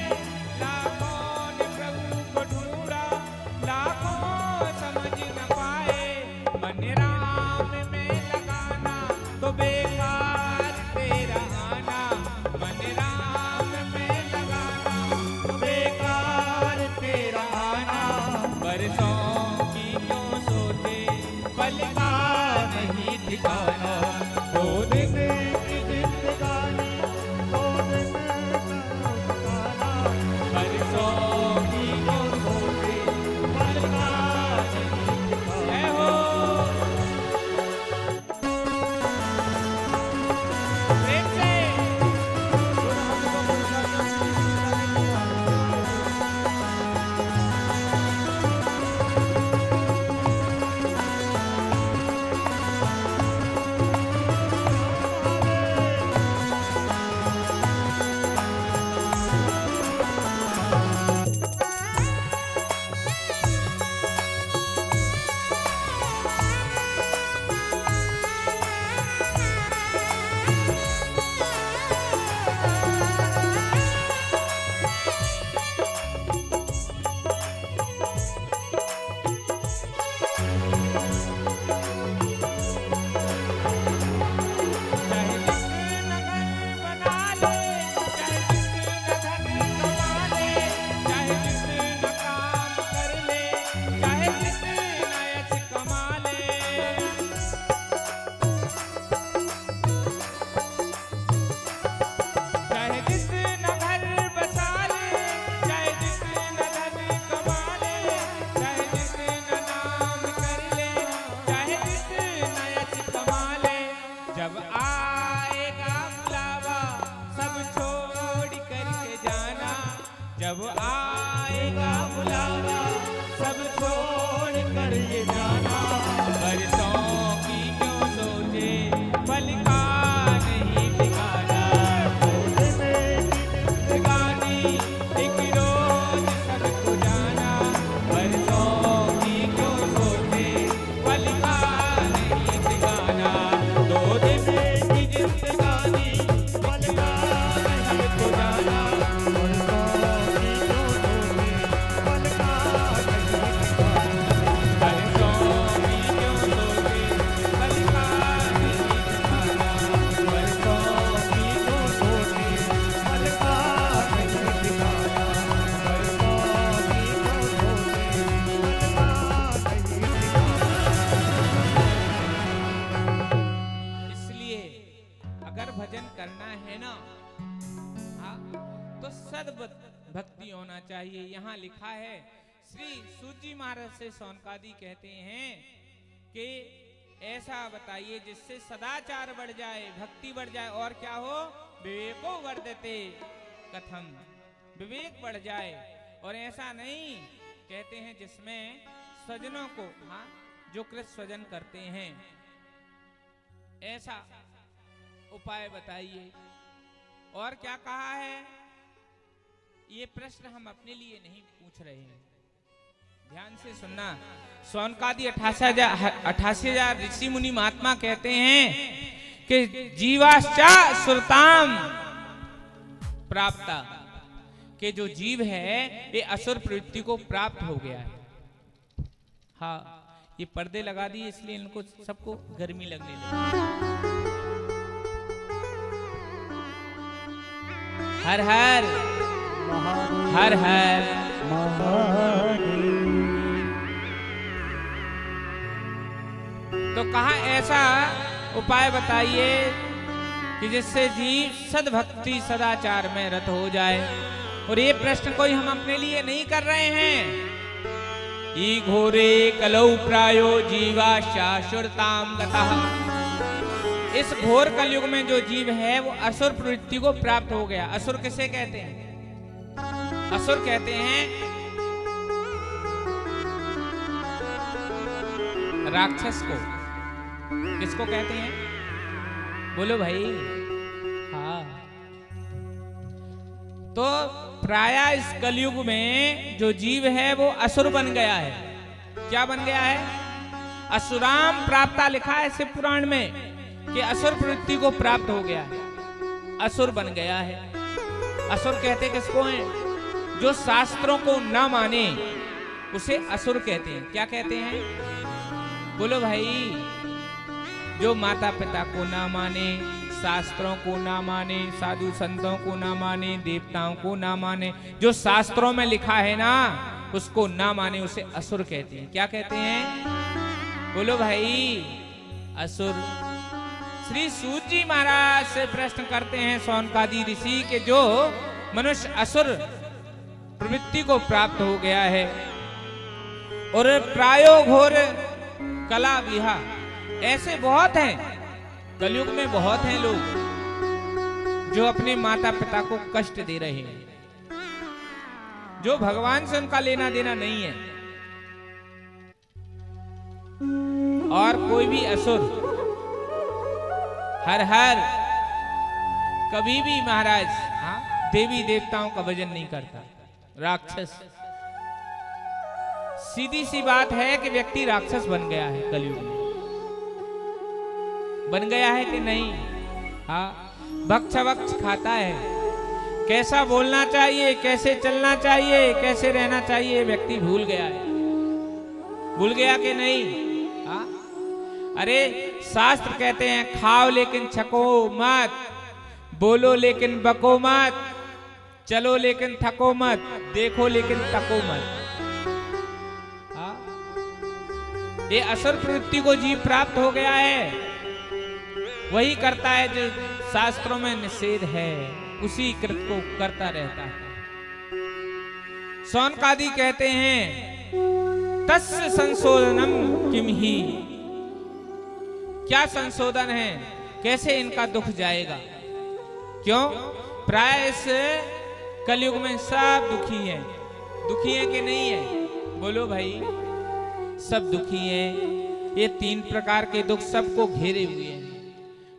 लाखों ने प्रभु को ढूंढा, लाखों समझ न पाए। मन राम में लगाना तो बेकार तेरा आना, मन राम में लगाना तो बेकार तेरा आना। बरसों की क्यों सोचे, पल का नहीं ठिकाना। 2 दिन की जिंदगानी, 2 दिन का ठिकाना। बरसों की क्यों सोचे, पल का नहीं ठिकाना। जय हो। प्रेम से अगर भजन करना है ना, हाँ, तो सद भक्ति होना चाहिए। यहाँ लिखा है, श्री सूजी महाराज से सौनकादि कहते हैं कि ऐसा बताइए जिससे सदाचार बढ़ जाए, भक्ति बढ़ जाए, और क्या हो, विवेको वर्धते कथम, विवेक बढ़ जाए। और ऐसा नहीं कहते हैं जिसमें स्वजनों को, हाँ, जो कृत स्वजन करते हैं, ऐसा उपाय बताइए। और क्या कहा है, ये प्रश्न हम अपने लिए नहीं पूछ रहे हैं, ध्यान से सुनना। सौनकादि 88,000 ऋषि मुनि महात्मा कहते हैं कि जीवाश्चा सुरताम प्राप्ता, कि जो जीव है ये असुर प्रवृत्ति को प्राप्त हो गया है। हाँ, ये पर्दे लगा दिए इसलिए इनको सबको गर्मी लगने लगी। हर हर हर हर तो कहा ऐसा उपाय बताइए कि जिससे जीव सद्भक्ति सदाचार में रत हो जाए। और ये प्रश्न कोई हम अपने लिए नहीं कर रहे हैं। ई घोरे कलौ प्रायो जीवा शाश्वताम गतः, इस घोर कलयुग में जो जीव है वो असुर प्रवृत्ति को प्राप्त हो गया। असुर किसे कहते हैं? असुर कहते हैं राक्षस को। किसको कहते हैं? बोलो भाई। हाँ, तो प्राय इस कलयुग में जो जीव है वो असुर बन गया है। क्या बन गया है? असुराम प्राप्ता लिखा है शिव पुराण में कि असुर प्रवृत्ति को प्राप्त हो गया है, असुर बन गया है। असुर कहते किसको हैं? जो शास्त्रों को न माने उसे असुर कहते हैं। क्या कहते हैं? बोलो भाई। जो माता पिता को ना माने, शास्त्रों को ना माने, साधु संतों को ना माने, देवताओं को ना माने, जो शास्त्रों में लिखा है ना उसको ना माने, उसे असुर कहते हैं। क्या कहते हैं? बोलो भाई। असुर। श्री सूत जी महाराज से प्रश्न करते हैं सौनकादि ऋषि के जो मनुष्य असुर प्रवृत्ति को प्राप्त हो गया है और प्रायो घोर कला विहा, ऐसे बहुत हैं कलयुग में, बहुत हैं लोग जो अपने माता पिता को कष्ट दे रहे हैं, जो भगवान से उनका लेना देना नहीं है। और कोई भी असुर हर हर कभी भी महाराज, हाँ, देवी देवताओं का भजन नहीं करता। राक्षस। सीधी सी बात है कि व्यक्ति राक्षस बन गया है कलयुग में। बन गया है कि नहीं? हाँ, भक्ष भक्ष खाता है। कैसा बोलना चाहिए, कैसे चलना चाहिए, कैसे रहना चाहिए, व्यक्ति भूल गया है। भूल गया कि नहीं? हाँ, अरे शास्त्र कहते हैं खाओ लेकिन छको मत, बोलो लेकिन बको मत, चलो लेकिन थको मत, देखो लेकिन तको मत। हाँ, ये असुर प्रवृत्ति को जीव प्राप्त हो गया है, वही करता है जो शास्त्रों में निषेध है, उसी कृत को करता रहता है। सौनकादि कहते हैं तस्य संशोधनम किम ही, क्या संशोधन है, कैसे इनका दुख जाएगा? क्यों? प्राय इस कलयुग में सब दुखी हैं। दुखी है कि नहीं है? बोलो भाई। सब दुखी हैं। ये 3 प्रकार के दुख सबको घेरे हुए हैं।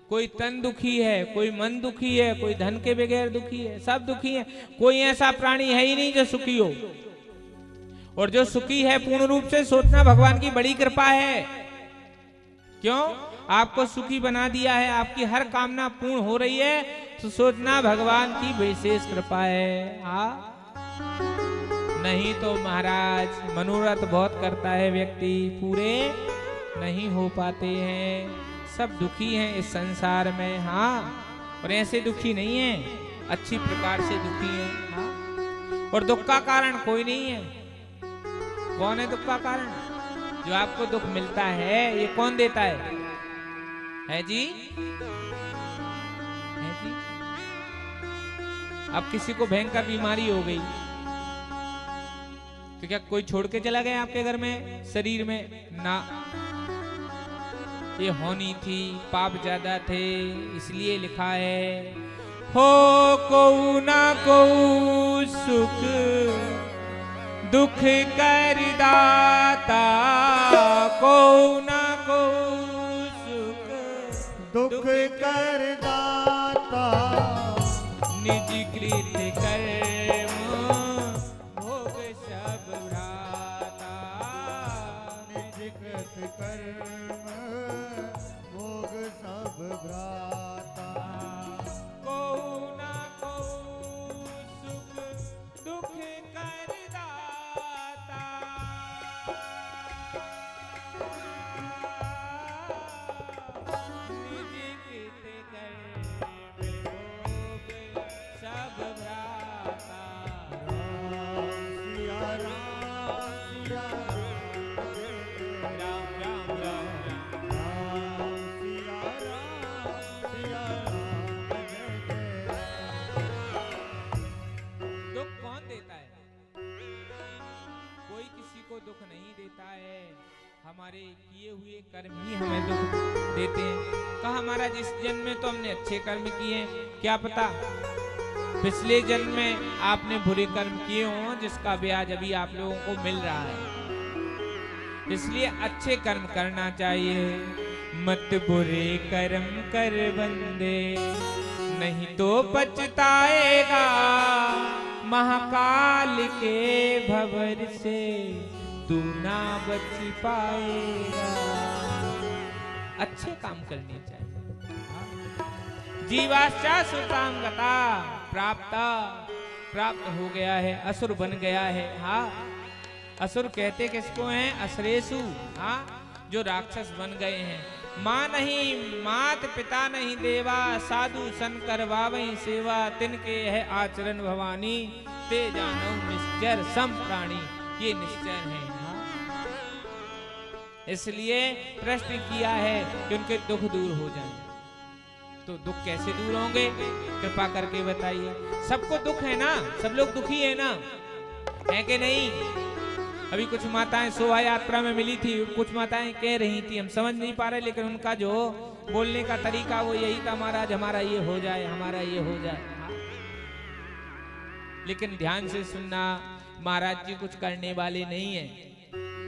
कोई तन दुखी है, कोई मन दुखी है, कोई धन के बगैर दुखी है, सब दुखी है। कोई ऐसा प्राणी है ही नहीं जो सुखी हो। और जो सुखी है पूर्ण रूप से, सोचना भगवान की बड़ी कृपा है। क्यों? आपको सुखी बना दिया है, आपकी हर कामना पूर्ण हो रही है, तो सोचना भगवान की विशेष कृपा है। नहीं तो महाराज मनोरथ बहुत करता है व्यक्ति, पूरे नहीं हो पाते हैं। सब दुखी हैं इस संसार में। हाँ, और ऐसे दुखी नहीं है, अच्छी प्रकार से दुखी हैं। हाँ, और दुख का कारण कोई नहीं है। कौन है दुख का कारण? जो आपको दुख मिलता है ये कौन देता है जी? है जी। अब किसी को भयंकर बीमारी हो गई तो क्या कोई छोड़ के चला गया आपके घर में, शरीर में? ना, ये होनी थी, पाप ज्यादा थे, इसलिए लिखा है हो को ना को सुख दुख कर दाता, को ना को सुख दुख कर दाता, निज कृत कर्म भोग सब भ्राता, निज कृत कर्म भोग सब भ्राता, को ना को सुख दुख कर दाता, निज कृत कर्म भोग सब भ्राता। सिया राम सिया राम राम राम राम। राम सिया राम दुख कौन देता है? कोई किसी को दुख नहीं देता है, हमारे किए हुए कर्म ही हमें दुख देते हैं। कहा महाराज इस जन्म में तो हमने अच्छे कर्म किए, क्या पता पिछले जन्म में आपने बुरे कर्म किए हों जिसका ब्याज अभी आप लोगों को मिल रहा है। इसलिए अच्छे कर्म करना चाहिए। मत बुरे कर्म कर बंदे, नहीं तो पछताएगा, महाकाल के भंवर से तू ना बच पाएगा। अच्छे काम करने चाहिए। जीवाश्चा सुताम गता, प्राप्त हो गया है, असुर बन गया है। हाँ, असुर कहते किसको हैं? असुरेषु। हाँ, जो राक्षस बन गए हैं। माँ नहीं, मात पिता नहीं देवा, साधु सन करवावई सेवा, तिनके है आचरण भवानी, ते जानौ निश्चर सम प्राणी। ये निश्चर है। हाँ? इसलिए प्रश्न किया है कि उनके दुख दूर हो जाए। तो दुख कैसे दूर होंगे? कृपा करके बताइए। सबको दुख है ना, सब लोग दुखी है ना, है कि नहीं? अभी कुछ माताएं शोभा यात्रा में मिली थी, कुछ माताएं कह रही थी, हम समझ नहीं पा रहे, लेकिन उनका जो बोलने का तरीका वो यही था, महाराज हमारा ये हो जाए, हमारा ये हो जाए। हाँ? लेकिन ध्यान से सुनना, महाराज जी कुछ करने वाले नहीं है।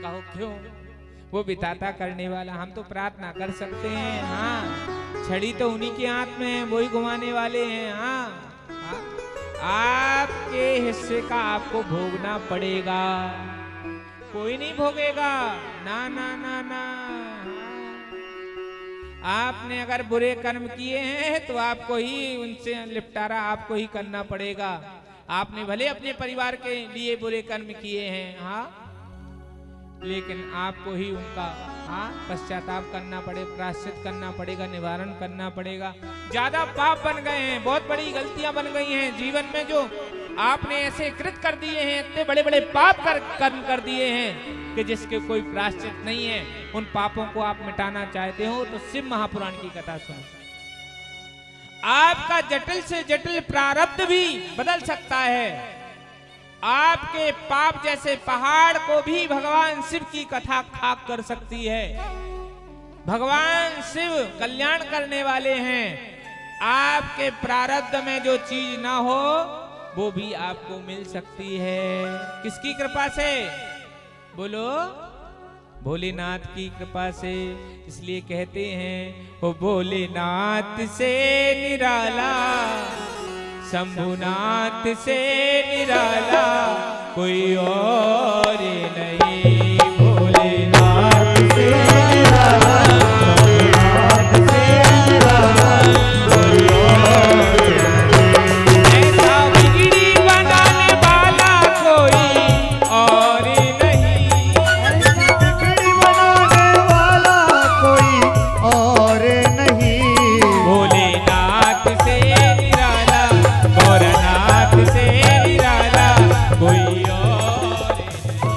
कहो क्यों? वो विधाता करने वाला, हम तो प्रार्थना कर सकते हैं। हाँ, छड़ी तो उन्हीं के हाथ में है, वही घुमाने वाले हैं। हाँ, हाँ? आपके हिस्से का आपको भोगना पड़ेगा, कोई नहीं भोगेगा। ना ना ना ना। आपने अगर बुरे कर्म किए हैं तो आपको ही उनसे निपटारा आपको ही करना पड़ेगा। आपने भले अपने परिवार के लिए बुरे कर्म किए हैं, हाँ, लेकिन आपको ही उनका पश्चाताप करना पड़ेगा, प्रायश्चित करना पड़ेगा, निवारण करना पड़ेगा। ज्यादा पाप बन गए हैं, बहुत बड़ी गलतियां बन गई हैं जीवन में, जो आपने ऐसे कृत कर दिए हैं, इतने बड़े बड़े पाप कर्म कर दिए हैं कि जिसके कोई प्रायश्चित नहीं है। उन पापों को आप मिटाना चाहते हो तो शिव महापुराण की कथा सुनो। आपका जटिल से जटिल प्रारब्ध भी बदल सकता है। आपके पाप जैसे पहाड़ को भी भगवान शिव की कथा खाक कर सकती है। भगवान शिव कल्याण करने वाले हैं। आपके प्रारब्ध में जो चीज ना हो वो भी आपको मिल सकती है। किसकी कृपा से? बोलो, भोलेनाथ की कृपा से। इसलिए कहते हैं ओ भोलेनाथ से निराला, शंभुनाथ से निराला कोई और नहीं। भोलेनाथ से निराला, शंभुनाथ से निराला कोई और नहीं। ऐसा बिगड़ी बनाने वाला कोई और नहीं। ऐसा बिगड़ी बनाने वाला कोई और नहीं। भोलेनाथ से निराला, गौरनाथ से निराला कोई और नहीं।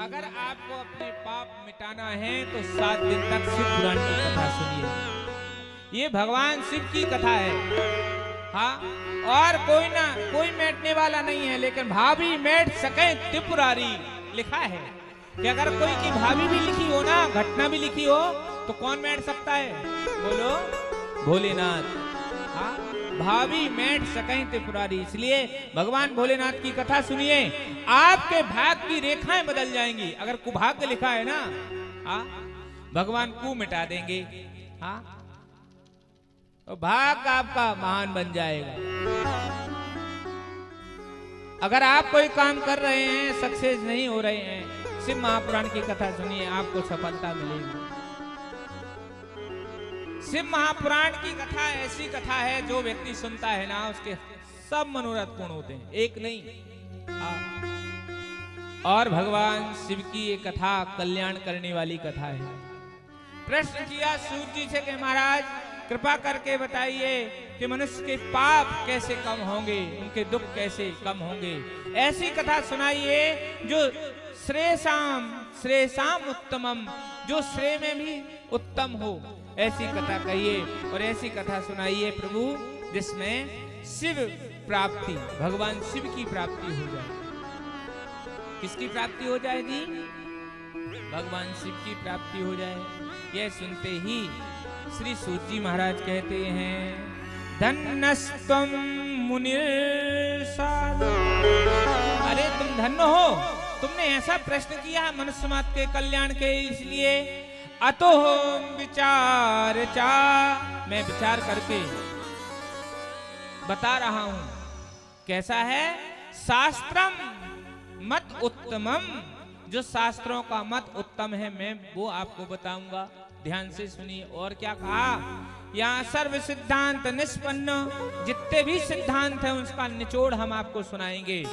अगर आपको अपने पाप मिटाना है तो 7 दिन तक शिव पुराण की कथा सुनिए। ये भगवान शिव की कथा है। हाँ, और कोई मैटने वाला नहीं है, लेकिन भाभी मैट सके त्रिपुरारी लिखा है कि अगर कोई की भाभी भी लिखी हो ना, घटना भी लिखी हो, तो कौन मैट सकता है? बोलो भोलेनाथ। हाँ, भाभी मैट सकें त्रिपुरारी। इसलिए भगवान भोलेनाथ की कथा सुनिए, आपके भाग की रेखाएं बदल जाएंगी। अगर कुभाग्य लिखा है ना, हाँ, भगवान को मिटा देंगे। हाँ, तो भाग आपका महान बन जाएगा। अगर आप कोई काम कर रहे हैं, सक्सेस नहीं हो रहे हैं, शिव महापुराण की कथा सुनिए, आपको सफलता मिलेगी। शिव महापुराण की कथा ऐसी कथा है, जो व्यक्ति सुनता है ना, उसके सब मनोरथ पूर्ण होते हैं, एक नहीं। और भगवान शिव की ये कथा कल्याण करने वाली कथा है। प्रश्न किया सूत जी से कि महाराज कृपा करके बताइए कि मनुष्य के पाप कैसे कम होंगे, उनके दुख कैसे कम होंगे। ऐसी कथा सुनाइए जो श्रेयसाम उत्तमम, जो श्रेय में भी उत्तम हो, ऐसी कथा कहिए। और ऐसी कथा सुनाइए प्रभु जिसमें शिव प्राप्ति, भगवान शिव की प्राप्ति हो जाए। किसकी प्राप्ति हो जाए जी? भगवान शिव की प्राप्ति हो जाए। यह सुनते ही श्री सूत जी महाराज कहते हैं, धन्यस्त्वं मुनिर्साधु। अरे तुम धन्य हो, तुमने ऐसा प्रश्न किया मनुष्य समाज के कल्याण के, इसलिए अतो विचार चा, मैं विचार करके बता रहा हूं। कैसा है? शास्त्रम मत उत्तमम, जो शास्त्रों का मत उत्तम है, मैं वो आपको बताऊंगा। ध्यान से सुनिए। और क्या कहा? यहाँ सर्व सिद्धांत निष्पन्न, जितने भी सिद्धांत हैं उसका निचोड़ हम आपको सुनाएंगे।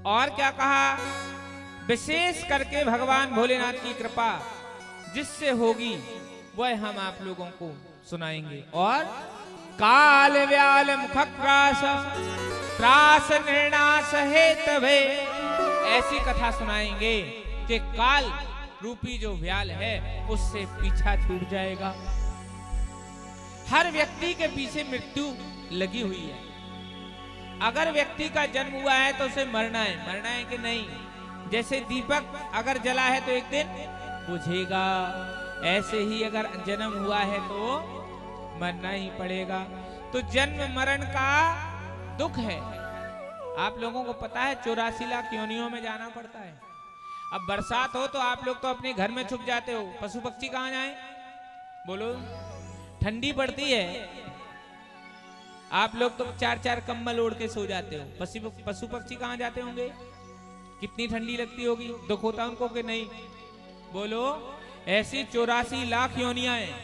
और क्या कहा? विशेष करके भगवान भोलेनाथ की कृपा जिससे होगी वह हम आप लोगों को सुनाएंगे। और काल व्याल मुखक्रास त्रास निर्णास हेतवे, ऐसी कथा सुनाएंगे कि काल रूपी जो व्याल है उससे पीछा छूट जाएगा। हर व्यक्ति के पीछे मृत्यु लगी हुई है। अगर व्यक्ति का जन्म हुआ है तो उसे मरना है कि नहीं? जैसे दीपक अगर जला है तो एक दिन बुझेगा, ऐसे ही अगर जन्म हुआ है तो मरना ही पड़ेगा। तो जन्म मरण का दुख है। आप लोगों को पता है 84 लाख योनियों में जाना पड़ता है। अब बरसात हो तो आप लोग तो अपने घर में छुप जाते हो, पशु पक्षी कहाँ जाएं? बोलो, ठंडी पड़ती है, आप लोग तो 4-4 कंबल ओढ़ के सो जाते हो। पशु पक्षी कहाँ जाते होंगे? कितनी ठंडी लगती होगी, दुख होता उनको कि नहीं? बोलो, ऐसी 84 लाख योनियां हैं।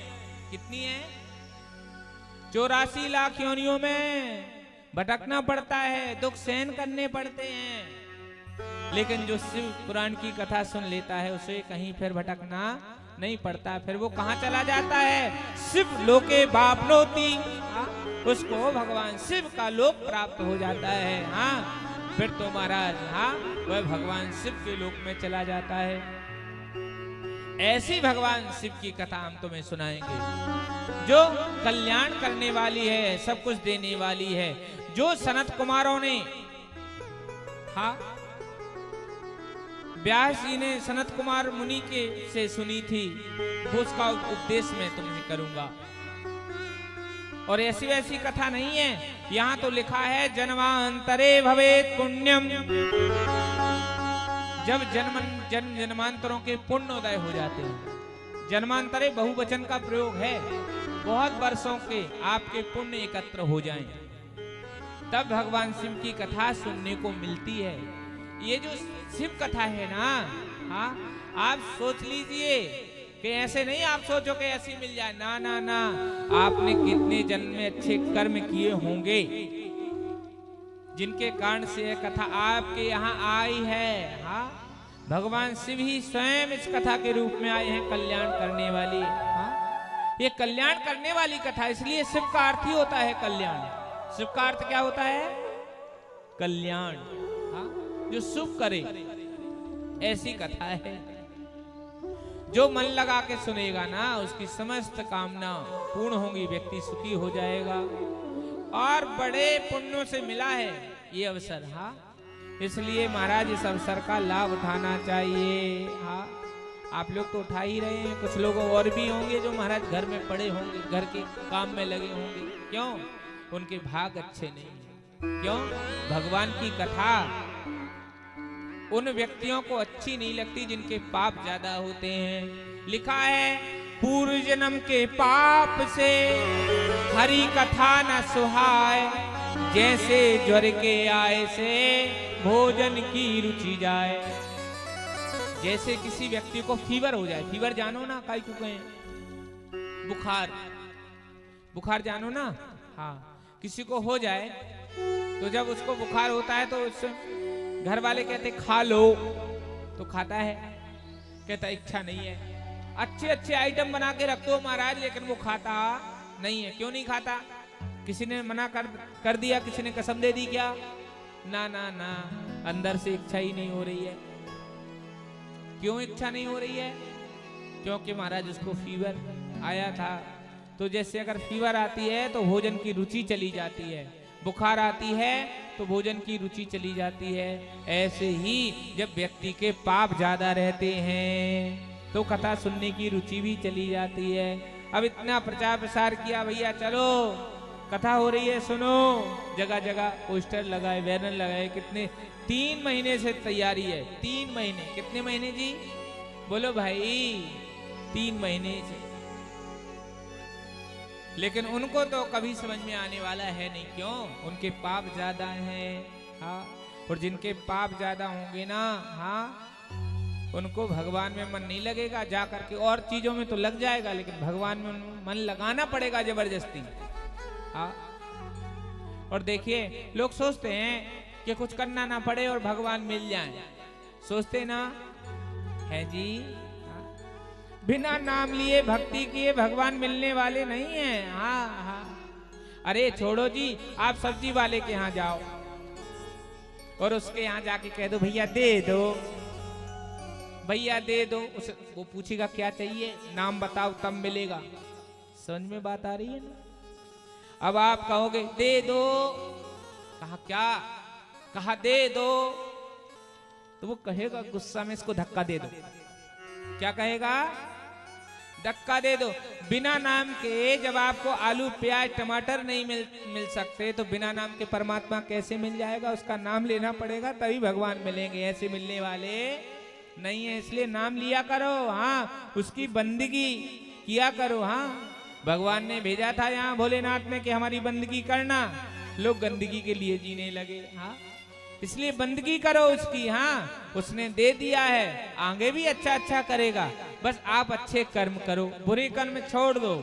कितनी है? 84 लाख योनियों में भटकना पड़ता है, दुख सहन करने पड़ते हैं। लेकिन जो शिव पुराण की कथा सुन लेता है उसे कहीं फिर भटकना नहीं पड़ता। फिर वो कहाँ चला जाता है? शिव लोके बापनोति, उसको भगवान शिव का लोक प्राप्त हो जाता है। हाँ, फिर तो महाराज, हाँ, वह भगवान शिव के लोक में चला जाता है। ऐसी भगवान शिव की कथा हम तुम्हें सुनाएंगे, जो कल्याण करने वाली है, सब कुछ देने वाली है। जो सनत कुमारों ने, हाँ, व्यास जी ने सनत कुमार मुनि के से सुनी थी, वो उसका उपदेश मैं तुम्हें करूंगा। और ऐसी वैसी कथा नहीं है। यहाँ तो लिखा है जन्मांतरे भवेत पुण्यम, जब जन्मांतरों के पुण्य उदय हो जाते हैं। जन्मांतरे बहुवचन का प्रयोग है, बहुत वर्षों के आपके पुण्य एकत्र हो जाएं, तब भगवान शिव की कथा सुनने को मिलती है। ये जो शिव कथा है ना, हाँ, आप सोच लीजिए कि ऐसे नहीं आप सोचो कि ऐसी मिल जाए। ना ना ना, आपने कितने जन्म में अच्छे कर्म किए होंगे जिनके कारण से यह कथा आपके यहाँ आई है। हाँ, भगवान शिव ही स्वयं इस कथा के रूप में आए हैं, कल्याण करने वाली। हाँ, ये कल्याण करने वाली कथा, इसलिए शिव का अर्थ ही होता है कल्याण। शिव का अर्थ क्या होता है? कल्याण। हाँ, जो शुभ करे, ऐसी कथा है। जो मन लगा के सुनेगा ना उसकी समस्त कामना पूर्ण होंगी, व्यक्ति सुखी हो जाएगा। और बड़े पुण्यों से मिला है ये अवसर। हाँ, इसलिए महाराज इस अवसर का लाभ उठाना चाहिए। हाँ, आप लोग तो उठा ही रहे हैं, कुछ लोग और भी होंगे जो महाराज घर में पड़े होंगे, घर के काम में लगे होंगे। क्यों? उनके भाग अच्छे नहीं हैं। क्यों? भगवान की कथा उन व्यक्तियों को अच्छी नहीं लगती जिनके पाप ज्यादा होते हैं। लिखा है, पूर्व जन्म के पाप से हरि कथा न सुहाए, जैसे ज्वर के आए से भोजन की रुचि जाए। जैसे किसी व्यक्ति को फीवर हो जाए, फीवर जानो ना, काई को कहें? बुखार, बुखार जानो ना। हाँ, किसी को हो जाए तो जब उसको बुखार होता है तो उस घर वाले कहते खा लो, तो खाता है? कहता इच्छा नहीं है। अच्छे अच्छे आइटम बना के रख दो महाराज, लेकिन वो खाता नहीं है। क्यों नहीं खाता? किसी ने मना कर दिया, किसी ने कसम दे दी क्या? ना ना ना, अंदर से इच्छा ही नहीं हो रही है। क्यों इच्छा नहीं हो रही है? क्योंकि महाराज उसको फीवर आया था। तो जैसे अगर फीवर आती है तो भोजन की रुचि चली जाती है, बुखार आती है तो भोजन की रुचि चली जाती है। ऐसे ही जब व्यक्ति के पाप ज्यादा रहते हैं तो कथा सुनने की रुचि भी चली जाती है। अब इतना प्रचार प्रसार किया, भैया चलो कथा हो रही है सुनो, जगह जगह पोस्टर लगाए, बैनर लगाए। कितने 3 महीने से तैयारी है। 3 महीने, कितने महीने जी? बोलो भाई, 3 महीने से। लेकिन उनको तो कभी समझ में आने वाला है नहीं। क्यों? उनके पाप ज्यादा हैं। हाँ, और जिनके पाप ज्यादा होंगे ना, हाँ, उनको भगवान में मन नहीं लगेगा। जा करके और चीजों में तो लग जाएगा, लेकिन भगवान में मन लगाना पड़ेगा जबरदस्ती। हाँ, और देखिए लोग सोचते हैं कि कुछ करना ना पड़े और भगवान मिल जाए, सोचते ना है जी। बिना नाम लिए भक्ति किए भगवान मिलने वाले नहीं हैं। हाँ हाँ, अरे छोड़ो जी, आप सब्जी वाले के यहाँ जाओ और उसके यहाँ जाके कह दो भैया दे दो, भैया दे दो। वो पूछेगा क्या चाहिए, नाम बताओ तब मिलेगा। समझ में बात आ रही है ना? अब आप कहोगे दे दो, कहा क्या? कहा दे दो, तो वो कहेगा गुस्सा में इसको धक्का दे दो। क्या कहेगा? धक्का दे दो। बिना नाम के जब आपको आलू प्याज टमाटर नहीं मिल सकते तो बिना नाम के परमात्मा कैसे मिल जाएगा? उसका नाम लेना पड़ेगा तभी भगवान मिलेंगे, ऐसे मिलने वाले नहीं है। इसलिए नाम लिया करो। हाँ, उसकी बंदगी किया करो। हाँ, भगवान ने भेजा था यहाँ भोलेनाथ में कि हमारी बंदगी करना। लोग गंदगी के लिए जीने लगे। हाँ, इसलिए बंदगी करो उसकी। हाँ, उसने दे दिया है, आगे भी अच्छा अच्छा करेगा। बस आप अच्छे कर्म करो, बुरे कर्म छोड़ दो।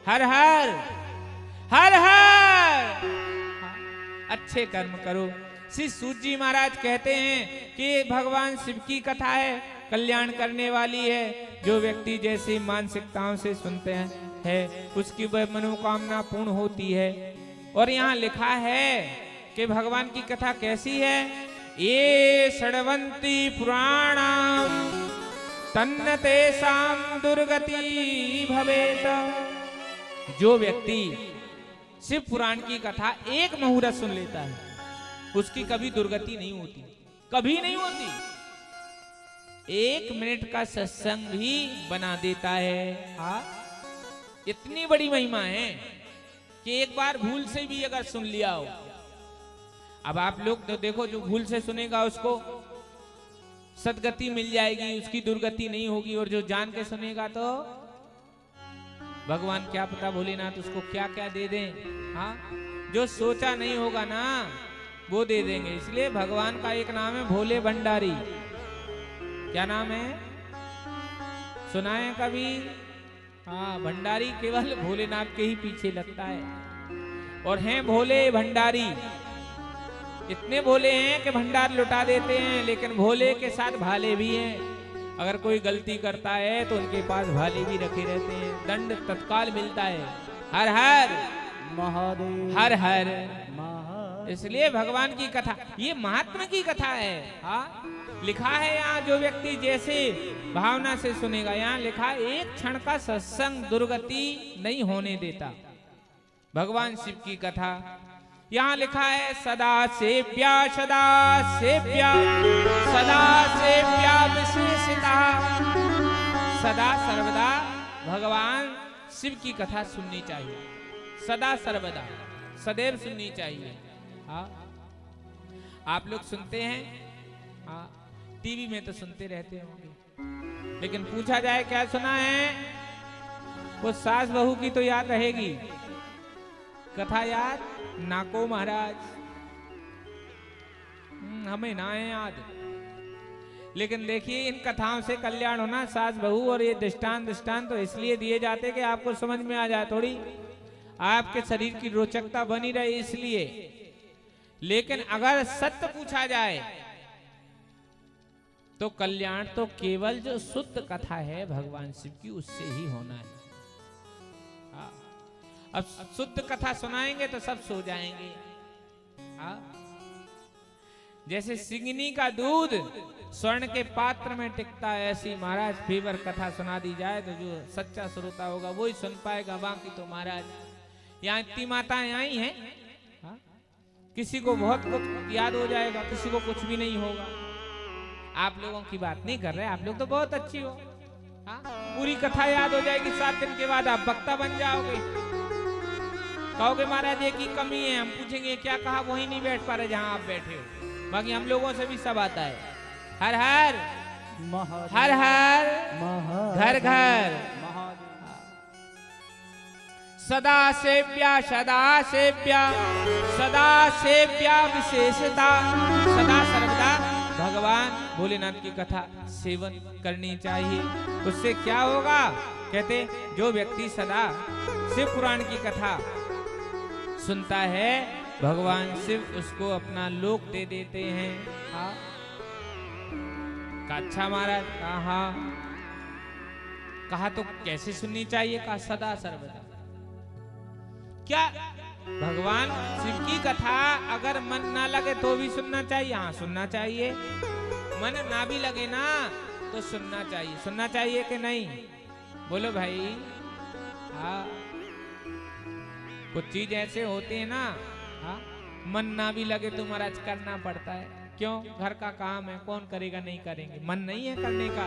हर हर हर हर, अच्छे कर्म करो। श्री सूत जी महाराज कहते हैं कि भगवान शिव की कथा है, कल्याण करने वाली है। जो व्यक्ति जैसी मानसिकताओं से सुनते हैं उसकी वह मनोकामना पूर्ण होती है। और यहाँ लिखा है कि भगवान की कथा कैसी है? ये षड्वंती पुराणाम तन्न तेषां दुर्गति भवेत। जो व्यक्ति शिव पुराण की कथा एक मुहूर्त सुन लेता है उसकी कभी दुर्गति नहीं होती, कभी नहीं होती। 1 मिनट का सत्संग भी बना देता है। हाँ, इतनी बड़ी महिमा है कि एक बार भूल से भी अगर सुन लिया हो। अब आप लोग तो देखो, जो भूल से सुनेगा उसको सदगति मिल जाएगी, उसकी दुर्गति नहीं होगी। और जो जान के सुनेगा तो भगवान क्या पता भोलेनाथ उसको क्या क्या दे दें। हाँ, जो सोचा नहीं होगा ना वो दे देंगे। इसलिए भगवान का एक नाम है भोले भंडारी। क्या नाम है? सुना है कभी? हाँ, भंडारी केवल भोलेनाथ के ही पीछे लगता है। और हैं भोले भंडारी, इतने भोले हैं कि भंडार लुटा देते हैं, लेकिन भोले के साथ भाले भी हैं। अगर कोई गलती करता है तो उनके पास भाले भी रखे रहते हैं, दंड तत्काल मिलता है। हर हर महादेव, हर हर महादेव। इसलिए भगवान की कथा, ये महात्मा की कथा है। हाँ, लिखा है यहाँ, जो व्यक्ति जैसे भावना से सुनेगा, यहाँ लिखा है, एक क्षण का सत्संग दुर्गति नहीं होने देता। भगवान शिव की कथा यहाँ लिखा है, सदा सेव्या सदा सेव्या सदा सेव्या विशेषता। सदा सर्वदा भगवान शिव की कथा सुननी चाहिए, सदा सर्वदा सदैव सुननी चाहिए। हाँ, आप लोग सुनते हैं, हाँ, टीवी में तो सुनते रहते होंगे, लेकिन पूछा जाए क्या सुना है, वो सास बहू की तो याद रहेगी, कथा याद ना को महाराज, हमें ना है याद। लेकिन देखिए, इन कथाओं से कल्याण होना, सास बहू, और ये दृष्टांत तो इसलिए दिए जाते कि आपको समझ में आ जाए, थोड़ी आपके शरीर की रोचकता बनी रहे, इसलिए। लेकिन अगर सत्य पूछा जाए तो कल्याण तो केवल जो शुद्ध कथा है भगवान शिव की, उससे ही होना है। हाँ, अब शुद्ध कथा सुनाएंगे तो सब सो जाएंगे। हाँ, जैसे सिंगनी का दूध स्वर्ण के पात्र में टिकता है, ऐसी महाराज फीवर कथा सुना दी जाए तो जो सच्चा श्रोता होगा वही सुन पाएगा, बाकी तो महाराज यहाँ इतनी माताएं आई हैं, हाँ? किसी को बहुत कुछ याद हो जाएगा, किसी को कुछ भी नहीं होगा। आप लोगों की बात नहीं कर रहे, आप लोग तो बहुत अच्छी हो, हाँ? पूरी कथा याद हो जाएगी, 7 दिन के बाद आप वक्ता बन जाओगे, कहोगे महाराज एक ही कमी है, हम पूछेंगे क्या कहा, वही नहीं बैठ पा रहे जहां आप बैठे हो, बाकी हम लोगों से भी सब आता है। हर हर हर हर घर घर सदा सेव्या सदा सेव्या सदा सेव्या विशेषता। सदा सर्वदा भगवान भोलेनाथ की कथा सेवन करनी चाहिए। उससे क्या होगा, कहते जो व्यक्ति सदा शिव पुराण की कथा सुनता है, भगवान शिव उसको अपना लोक दे देते हैं। हाँ, अच्छा महाराज, कहा तो कैसे सुननी चाहिए, कहा सदा सर्वदा। क्या भगवान शिव की कथा अगर मन ना लगे तो भी सुनना चाहिए? हाँ, सुनना चाहिए। मन ना भी लगे ना तो सुनना चाहिए। सुनना चाहिए कि नहीं, बोलो भाई। हाँ, कुछ चीज ऐसे होते हैं ना, हाँ, मन ना भी लगे तो महाराज करना पड़ता है। क्यों? घर का काम है, कौन करेगा, नहीं करेंगे, मन नहीं है करने का,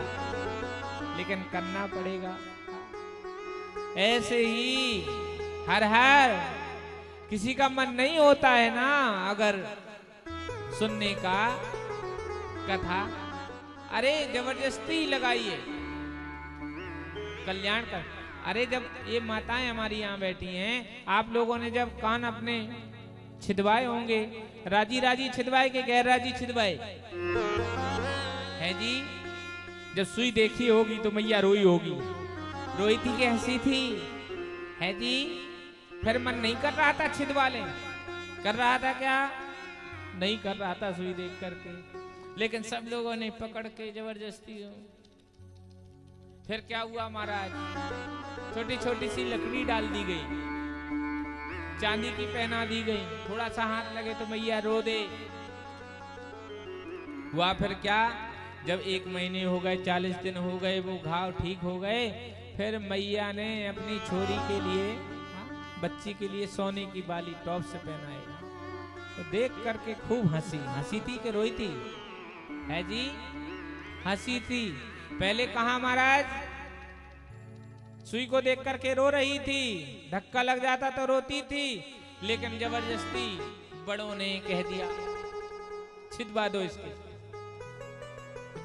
लेकिन करना पड़ेगा। ऐसे ही हर हर किसी का मन नहीं होता है ना अगर सुनने का कथा, अरे जबरदस्ती लगाइए, कल्याण कर। अरे जब ये माताएं हमारी यहाँ बैठी हैं, आप लोगों ने जब कान अपने छिदवाए होंगे, राजी राजी छिदवाए के गैर राजी छिदवाए है जी? जब सुई देखी होगी तो मैया रोई होगी, रोई थी कि हंसी थी है जी? फिर मन नहीं कर रहा था छिदवा ले, कर रहा था क्या? नहीं कर रहा था सुई देख करके, लेकिन सब लोगों ने पकड़ के जबरदस्ती। फिर क्या हुआ महाराज, छोटी छोटी सी लकड़ी डाल दी गई, चांदी की पहना दी गई, थोड़ा सा हाथ लगे तो मैया रो दे। हुआ फिर क्या, जब 1 महीने हो गए, 40 दिन हो गए, वो घाव ठीक हो गए, फिर मैया ने अपनी छोरी के लिए, बच्ची के लिए सोने की बाली टॉप से पहनाई। तो देख करके खूब हंसी, हंसी थी कि रोई थी है जी? हंसी थी। पहले कहा महाराज, सुई को देख करके रो रही थी, धक्का लग जाता तो रोती थी, लेकिन जबरदस्ती बड़ों ने कह दिया छिदवा दो इसके।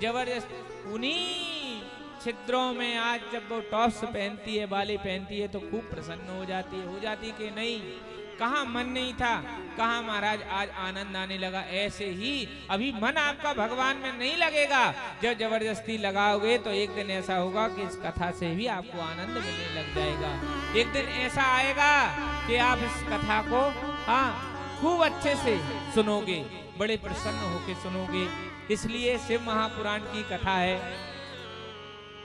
जबरदस्ती उन्हीं छिद्रों में आज जब वो टॉप्स पहनती है, बाली पहनती है, तो खूब प्रसन्न हो जाती कि नहीं? कहाँ मन नहीं था, कहाँ महाराज आज आनंद आने लगा। ऐसे ही अभी मन आपका भगवान में नहीं लगेगा, जब जबरदस्ती लगाओगे तो एक दिन ऐसा होगा कि इस कथा से भी आपको आनंद मिलने लग जाएगा। एक दिन ऐसा आएगा कि आप इस कथा को, हाँ, खूब अच्छे से सुनोगे, बड़े प्रसन्न होकर सुनोगे। इसलिए शिव महापुराण की कथा है,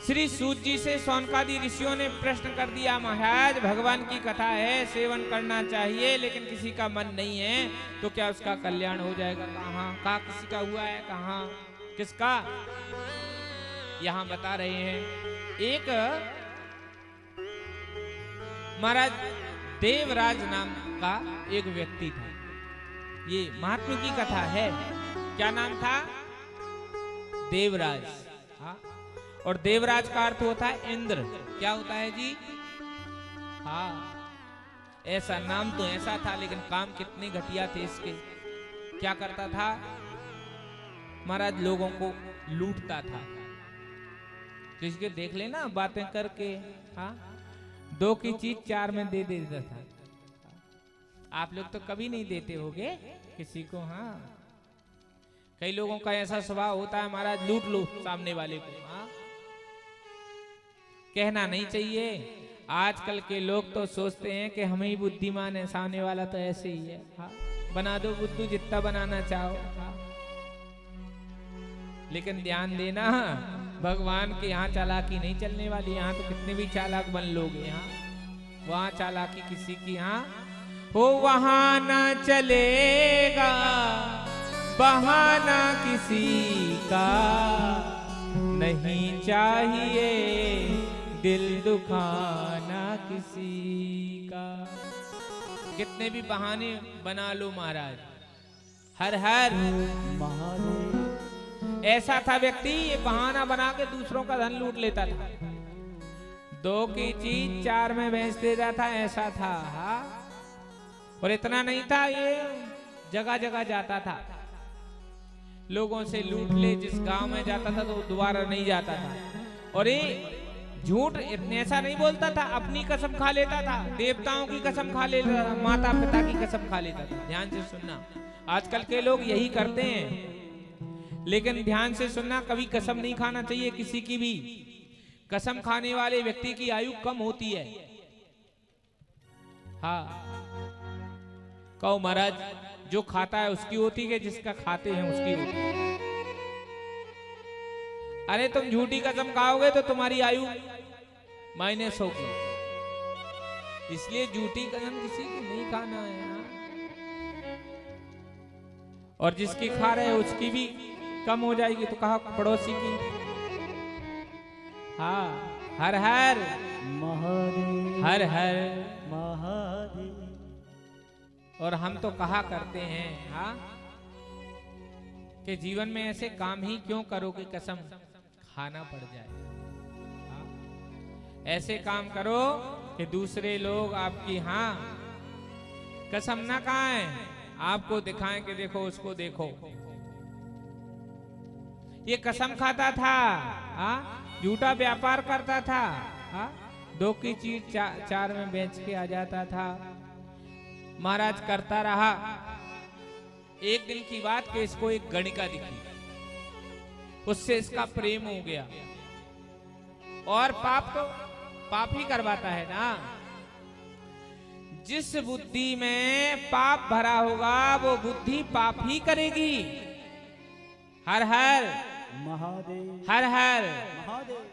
श्री सूत जी से शौनकादि ऋषियों ने प्रश्न कर दिया, महाराज भगवान की कथा है, सेवन करना चाहिए, लेकिन किसी का मन नहीं है तो क्या उसका कल्याण हो जाएगा? कहाँ किसी का हुआ है? कहाँ किसका? यहां बता रहे हैं। एक महाराज देवराज नाम का एक व्यक्ति था। ये महात्मा की कथा है। क्या नाम था? देवराज। हाँ, और देवराज का अर्थ होता है इंद्र। क्या होता है जी? हाँ, ऐसा नाम तो ऐसा था, लेकिन काम कितने घटिया थे इसके। क्या करता था महाराज? लोगों को लूटता था। किसी के देख लेना बातें करके, हाँ, 2 की चीज 4 में दे देता था। आप लोग तो कभी नहीं देते होगे किसी को। हाँ, कई लोगों का ऐसा स्वभाव होता है, महाराज लूट लो सामने वाले को। हाँ, कहना नहीं चाहिए। आजकल के लोग तो सोचते हैं कि हम ही बुद्धिमान है, सामने वाला तो ऐसे ही है। हाँ, बना दो बुद्धू जितना बनाना चाहो। हाँ, लेकिन ध्यान देना, भगवान के यहाँ चालाकी नहीं चलने वाली। यहाँ तो कितने भी चालाक बन लोगे, यहाँ वहां चालाकी किसी की यहाँ हो वहां ना चलेगा, बहाना किसी का नहीं चाहिए, दिल दुखाना किसी का। कितने भी बहाने बना लो महाराज, हर हर महादेव। ऐसा था व्यक्ति, ये बहाना बना के दूसरों का धन लूट लेता था। 2 की चीज 4 में बेच देता था, ऐसा था। हाँ, और इतना नहीं था, ये जगह जगह जाता था, लोगों से लूट ले। जिस गांव में जाता था तो दोबारा नहीं जाता था। और ये झूठ ऐसा नहीं बोलता था, अपनी कसम खा लेता था, देवताओं की कसम खा लेता था, माता पिता की कसम खा लेता था। ध्यान से सुनना, आजकल के लोग यही करते हैं। लेकिन ध्यान से सुनना, कभी कसम नहीं खाना चाहिए किसी की भी। कसम खाने वाले व्यक्ति की आयु कम होती है। हाँ, कहो महाराज, जो खाता है उसकी होती है, जिसका खाते हैं उसकी होती है। अरे तुम झूठी कसम खाओगे तो तुम्हारी आयु माइनस होगी। इसलिए झूठी कसम किसी की नहीं खाना है। और जिसकी खा रहे उसकी भी कम हो जाएगी, तो कहा पड़ोसी की। हाँ, हर हर महादेव, हर हर महादेव। और हम तो कहा करते हैं, हाँ, कि जीवन में ऐसे काम ही क्यों करो कि कसम खाना पड़ जाए। हाँ, ऐसे काम करो कि दूसरे लोग आपकी, हाँ, कसम ना खाएं, आपको दिखाएं कि देखो उसको देखो। ये कसम खाता था, हाँ, झूठा व्यापार करता था। हाँ, 2 की चीज 4 में बेच के आ जाता था। महाराज करता रहा। एक दिन की बात कि इसको एक गणिका दिखी, उससे इसका प्रेम हो गया। और पाप तो पाप ही करवाता है ना। जिस बुद्धि में पाप भरा होगा वो बुद्धि पाप ही करेगी। हर हर महादेव, हर हर। महादेव।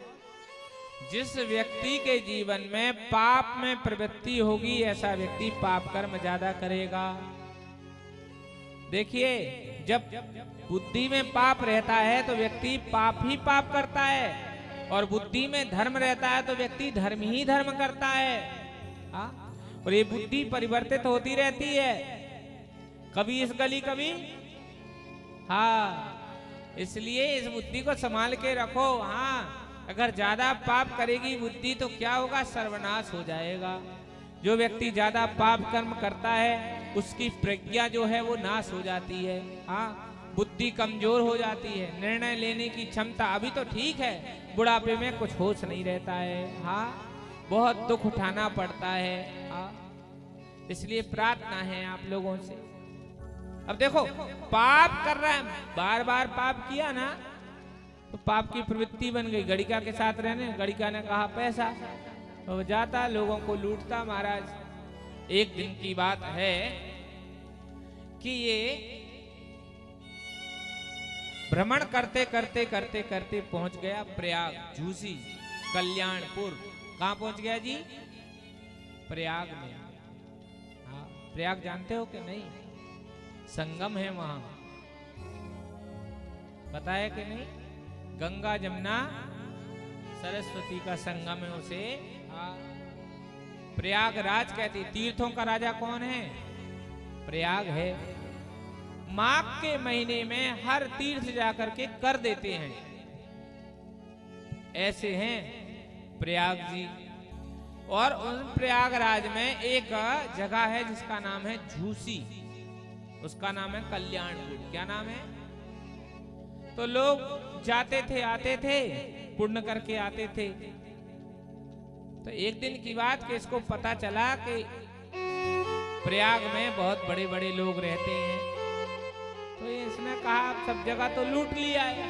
जिस व्यक्ति के जीवन में पाप में प्रवृत्ति होगी, ऐसा व्यक्ति पाप कर्म ज्यादा करेगा। देखिए, जब बुद्धि में पाप रहता है तो व्यक्ति पाप ही पाप करता है, और बुद्धि में धर्म रहता है तो व्यक्ति धर्म ही धर्म करता है। हाँ? और ये बुद्धि परिवर्तित होती रहती है, कभी इस गली कभी। हाँ, इसलिए इस बुद्धि को संभाल के रखो। हाँ, अगर ज्यादा पाप करेगी बुद्धि तो क्या होगा? सर्वनाश हो जाएगा। जो व्यक्ति ज्यादा पाप कर्म करता है उसकी प्रज्ञा जो है वो नाश हो जाती है। हाँ, बुद्धि कमजोर हो जाती है, निर्णय लेने की क्षमता। अभी तो ठीक है, बुढ़ापे में कुछ होश नहीं रहता है। हाँ, बहुत दुख उठाना पड़ता है। हाँ, इसलिए प्रार्थना है आप लोगों से। अब देखो, पाप कर रहा है, बार बार पाप किया ना तो पाप की प्रवृत्ति बन गई। गणिका के साथ रहने, गणिका ने कहा पैसा, तो जाता लोगों को लूटता। महाराज एक दिन की बात है कि ये भ्रमण करते करते करते करते पहुंच गया प्रयाग, झूसी, कल्याणपुर। कहां पहुंच गया जी? प्रयाग में। हाँ, प्रयाग जानते हो कि नहीं? संगम है वहां, पता है कि नहीं? गंगा जमुना सरस्वती का संगम है उसे प्रयागराज कहते। तीर्थों का राजा कौन है? प्रयाग है। माघ के महीने में हर तीर्थ जाकर के कर देते हैं, ऐसे हैं प्रयाग जी। और उन प्रयागराज में एक जगह है जिसका नाम है झूसी, उसका नाम है कल्याणपुर। क्या नाम है? तो लोग जाते थे, आते थे, पुण्य करके आते थे। तो एक दिन की बात कि इसको पता चला कि प्रयाग में बहुत बड़े बड़े लोग रहते हैं, तो इसने कहा आप सब जगह तो लूट लिया है,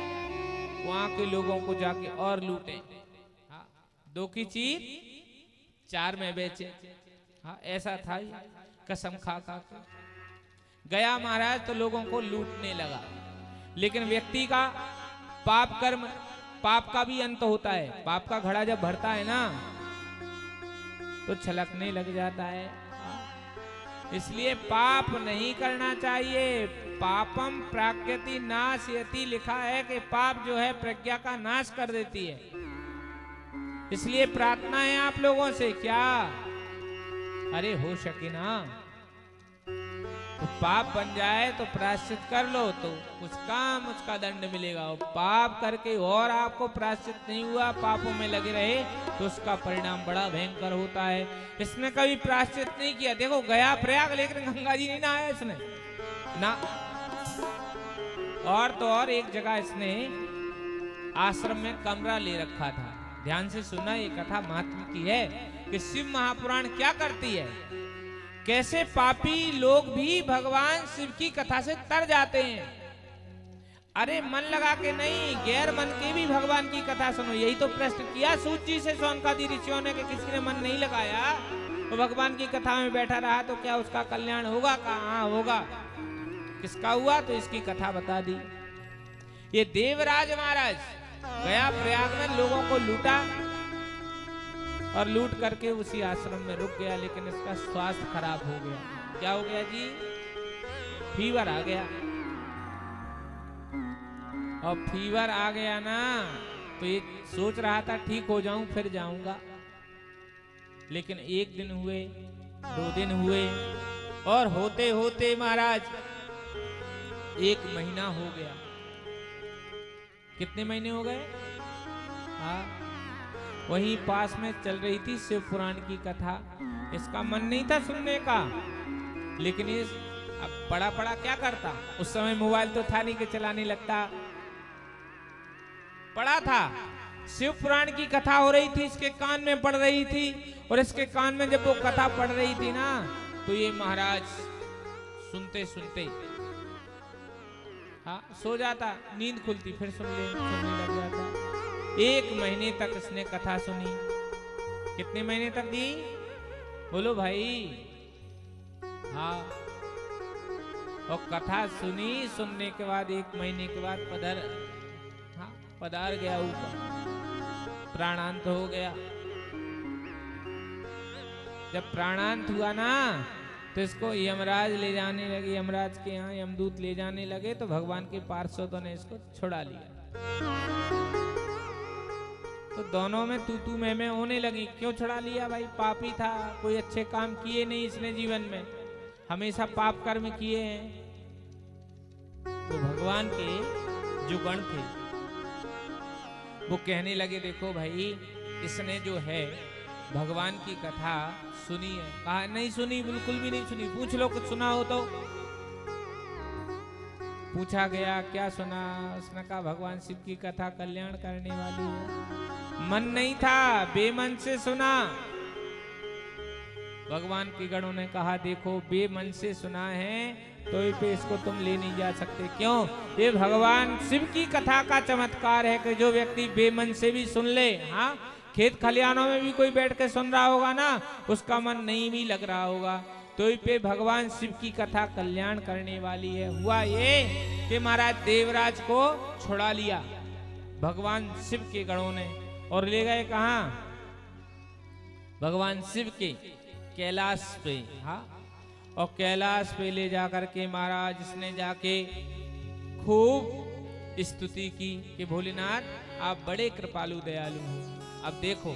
वहां के लोगों को जाके और लूटे। हाँ, 2 की चीज 4 में बेचे। हाँ, ऐसा था, कसम खा खा के गया महाराज तो लोगों को लूटने लगा। लेकिन व्यक्ति का पाप कर्म, पाप का भी अंत होता है। पाप का घड़ा जब भरता है ना तो छलकने लग जाता है। इसलिए पाप नहीं करना चाहिए। पापम प्राकृति नाशयति, लिखा है कि पाप जो है प्रज्ञा का नाश कर देती है। इसलिए प्रार्थना है आप लोगों से, क्या? अरे हो सके ना तो पाप बन जाए तो प्रायश्चित कर लो तो उसका दंड मिलेगा। और पाप करके और आपको प्रायश्चित नहीं हुआ, पापों में लगे रहे, तो उसका परिणाम बड़ा भयंकर होता है। इसने कभी प्रायश्चित नहीं किया। देखो गया प्रयाग, लेकिन गंगा जी नहीं नहाया इसने ना। और तो और एक जगह इसने आश्रम में कमरा ले रखा था। ध्यान से सुना, ये कथा महात्मा की है कि शिव महापुराण क्या करती है, कैसे पापी लोग भी भगवान शिव की कथा से तर जाते हैं। अरे मन लगा के नहीं, गैर मन के भी भगवान की कथा सुनो। यही तो प्रश्न किया सूत जी से शौनकादि ऋषियों ने कि किसी ने मन नहीं लगाया तो भगवान की कथा में बैठा रहा तो क्या उसका कल्याण होगा? कहाँ होगा? किसका हुआ? तो इसकी कथा बता दी। ये देवराज महाराज गया प्रयाग में, लोगों को लूटा और लूट करके उसी आश्रम में रुक गया। लेकिन इसका स्वास्थ्य खराब हो गया। क्या हो गया जी? फीवर आ गया। और फीवर आ गया ना तो ये सोच रहा था ठीक हो जाऊं फिर जाऊंगा। लेकिन 1 दिन हुए, 2 दिन हुए, और होते होते महाराज 1 महीना हो गया। कितने महीने हो गए? हाँ, वहीं पास में चल रही थी शिव पुराण की कथा। इसका मन नहीं था सुनने का, लेकिन ये अब पढ़ा पढ़ा क्या करता। उस समय मोबाइल तो था नहीं कि चलाने लगता। पढ़ा था, शिव पुराण की कथा हो रही थी, इसके कान में पड़ रही थी। और इसके कान में जब वो कथा पड़ रही थी ना तो ये महाराज सुनते सुनते हाँ सो जाता, नींद खुलती फिर सुनने लग जाता। 1 महीने तक इसने कथा सुनी। कितने महीने तक दी? बोलो भाई। हाँ, और कथा सुनी। सुनने के बाद 1 महीने के बाद पधार गया ऊपर, प्राणांत हो गया। जब प्राणांत हुआ ना तो इसको यमराज ले जाने लगे। यमराज के यहाँ यमदूत ले जाने लगे तो भगवान के पार्षदों ने इसको छुड़ा लिया। तो दोनों में तू मैं होने लगी। क्यों छुड़ा लिया भाई? पापी था, कोई अच्छे काम किए नहीं इसने जीवन में, हमेशा पाप कर्म किए हैं। तो भगवान के जो गण थे वो कहने लगे देखो भाई, इसने जो है भगवान की कथा सुनी है। कहा नहीं सुनी, बिल्कुल भी नहीं सुनी। पूछ लो कुछ सुना हो तो। पूछा गया क्या सुना? उसने कहा भगवान शिव की कथा कल्याण करने वाली है। मन नहीं था, बेमन से सुना। भगवान के गणों ने कहा देखो बेमन से सुना है तो पे इसको तुम ले नहीं जा सकते। क्यों? ये भगवान शिव की कथा का चमत्कार है कि जो व्यक्ति बेमन से भी सुन ले। हाँ, खेत खलिहानों में भी कोई बैठ के सुन रहा होगा ना, उसका मन नहीं भी लग रहा होगा। तो पे भगवान शिव की कथा कल्याण करने वाली है। हुआ ये कि महाराज देवराज को छुड़ा लिया भगवान शिव के गणों ने और ले गए कहां? भगवान शिव के कैलाश पे। हाँ, और कैलाश पे ले जाकर के महाराज इसने जाके खूब स्तुति की कि भोलेनाथ आप बड़े कृपालु दयालु हो। अब देखो,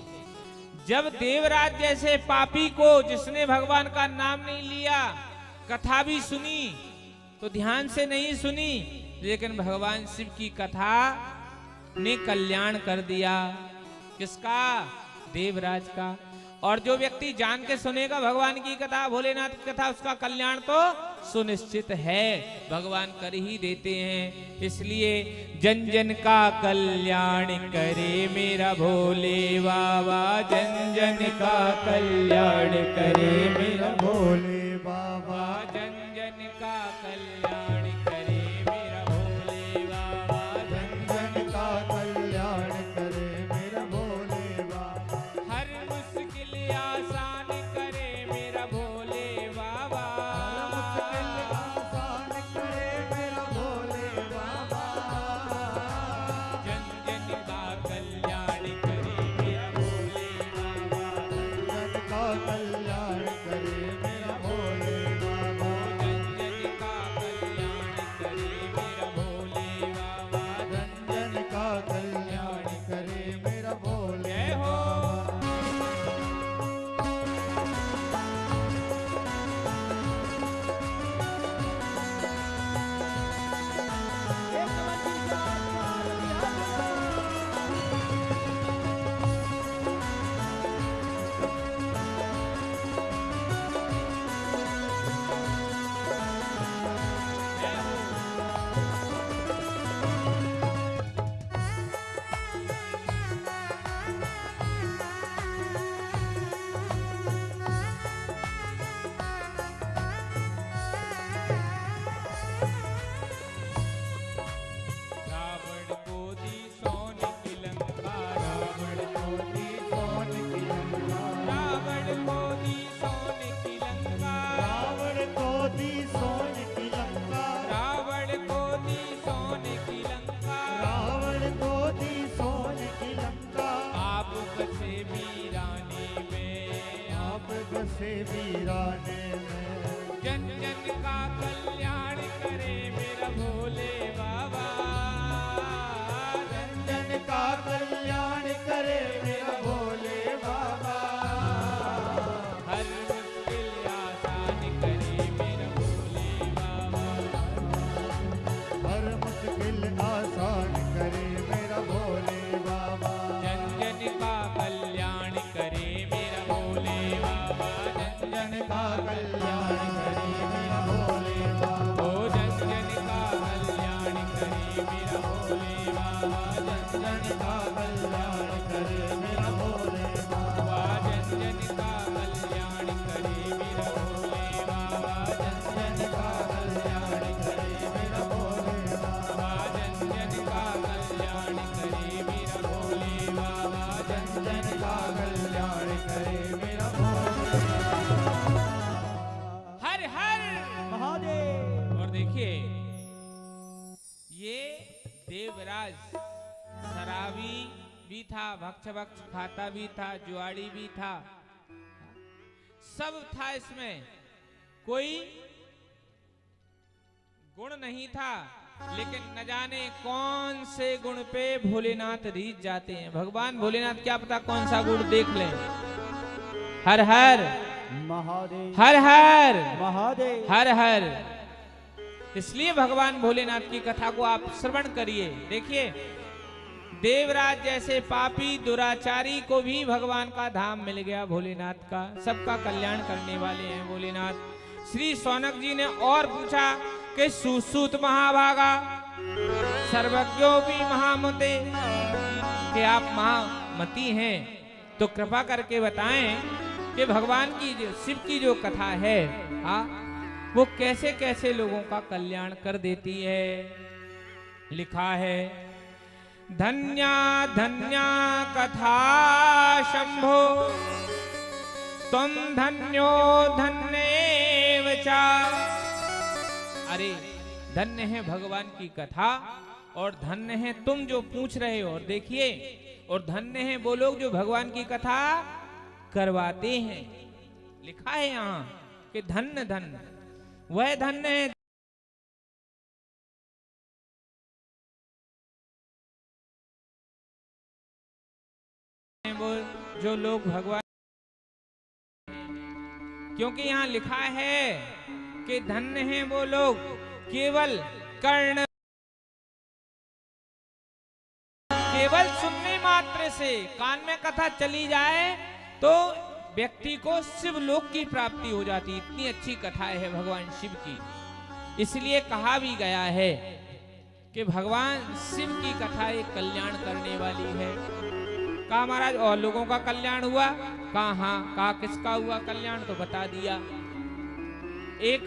जब देवराज जैसे पापी को जिसने भगवान का नाम नहीं लिया, कथा भी सुनी तो ध्यान से नहीं सुनी, लेकिन भगवान शिव की कथा ने कल्याण कर दिया। किसका? देवराज का। और जो व्यक्ति जान के सुनेगा भगवान की कथा, भोलेनाथ की कथा, उसका कल्याण तो सुनिश्चित है, भगवान कर ही देते हैं। इसलिए जन जन का कल्याण करे मेरा भोले बाबा, जन जन का कल्याण करे मेरा भोले बाबा, जन जन का कल्याण करे मेरा भोले बाबा, जन जन का कल्याण करे मेरा भोले बाबा, हर मुश्किल आसान करे मेरा भोले बाबा, मुश्किल आसान करे मेरा भोले बाबा, जन जन का कल्याण करे मेरा भोले बाबा, जन का कल्याण करे मेरा भोले बाबा, जन जन का कल्याण करे मेरा भोले बाबा, जन जन का कल्याण करे मेरा भोले जय हो। रावण को दी सोने की लंका, रावण को दी सोन की लंका, रावण को दी सोने की लंका, रावण को दी सोन की लंका, रावण को दी सोने की लंका, रावण को दी सोन की लंका, आप बसे वीराने में, आप बसे वीराने में, जन जन का कल्याण करे मेरा भोले बाबा, जन जन का कल्याण करे मेरा भोले बाबा, हर मुश्किल आसान करे मेरा भोले बाबा, हर मुश्किल आसान करे मेरा भोले बाबा, जन जन का कल्याण करे मेरा भोले बाबा, जन जन का कल्याण करे मेरा भोले बाबा, ओ जन जन का कल्याण करे मेरा भोले बाबा, जन का कल्याण करे मेरा भोले बाबा, जन जन का कल्याण करे मेरा भोले बाबा, जन का कल्याण करे मेरा भोले बाबा, जन जन का कल्याण करे मेरा भोले बाबा, जन का कल्याण करे मेरा भोले बाबा। हर हर महादेव। और देखिए, ये देवराज शराबी भी था, भक्ष भक्ष खाता भी था, जुआड़ी भी था, सब था इसमें, कोई गुण नहीं था। लेकिन न जाने कौन से गुण पे भोलेनाथ रीझ जाते हैं। भगवान भोलेनाथ क्या पता कौन सा गुण देख लें। हर हर महादेव। हर हर महादेव। हर हर। इसलिए भगवान भोलेनाथ की कथा को आप श्रवण करिए। देखिए, देवराज जैसे पापी दुराचारी को भी भगवान का धाम मिल गया भोलेनाथ का। सबका कल्याण करने वाले हैं भोलेनाथ। श्री शौनक जी ने और पूछा कि सुसूत महाभागा सर्वज्ञों भी महामते, कि आप महामती हैं तो कृपा करके बताएं कि भगवान की शिव की जो कथा है वो कैसे कैसे लोगों का कल्याण कर देती है। लिखा है, धन्या धन्या कथा शंभो, तुम धन्यो धन्ये विचार। अरे धन्य है भगवान की कथा, और धन्य है तुम जो पूछ रहे हो। और देखिए, और धन्य है वो लोग जो भगवान की कथा करवाते हैं। लिखा है यहाँ कि धन्य धन्य वह धन्य है वो जो लोग भगवान, क्योंकि यहाँ लिखा है कि धन्य है वो लोग केवल कर्ण, केवल सुनने मात्र से कान में कथा चली जाए तो व्यक्ति को शिव लोक की प्राप्ति हो जाती। इतनी अच्छी कथा है भगवान शिव की। इसलिए कहा भी गया है कि भगवान शिव की कथा एक कल्याण करने वाली है। कहा महाराज और लोगों का कल्याण हुआ? कहा हाँ। कहा किसका हुआ कल्याण? तो बता दिया। एक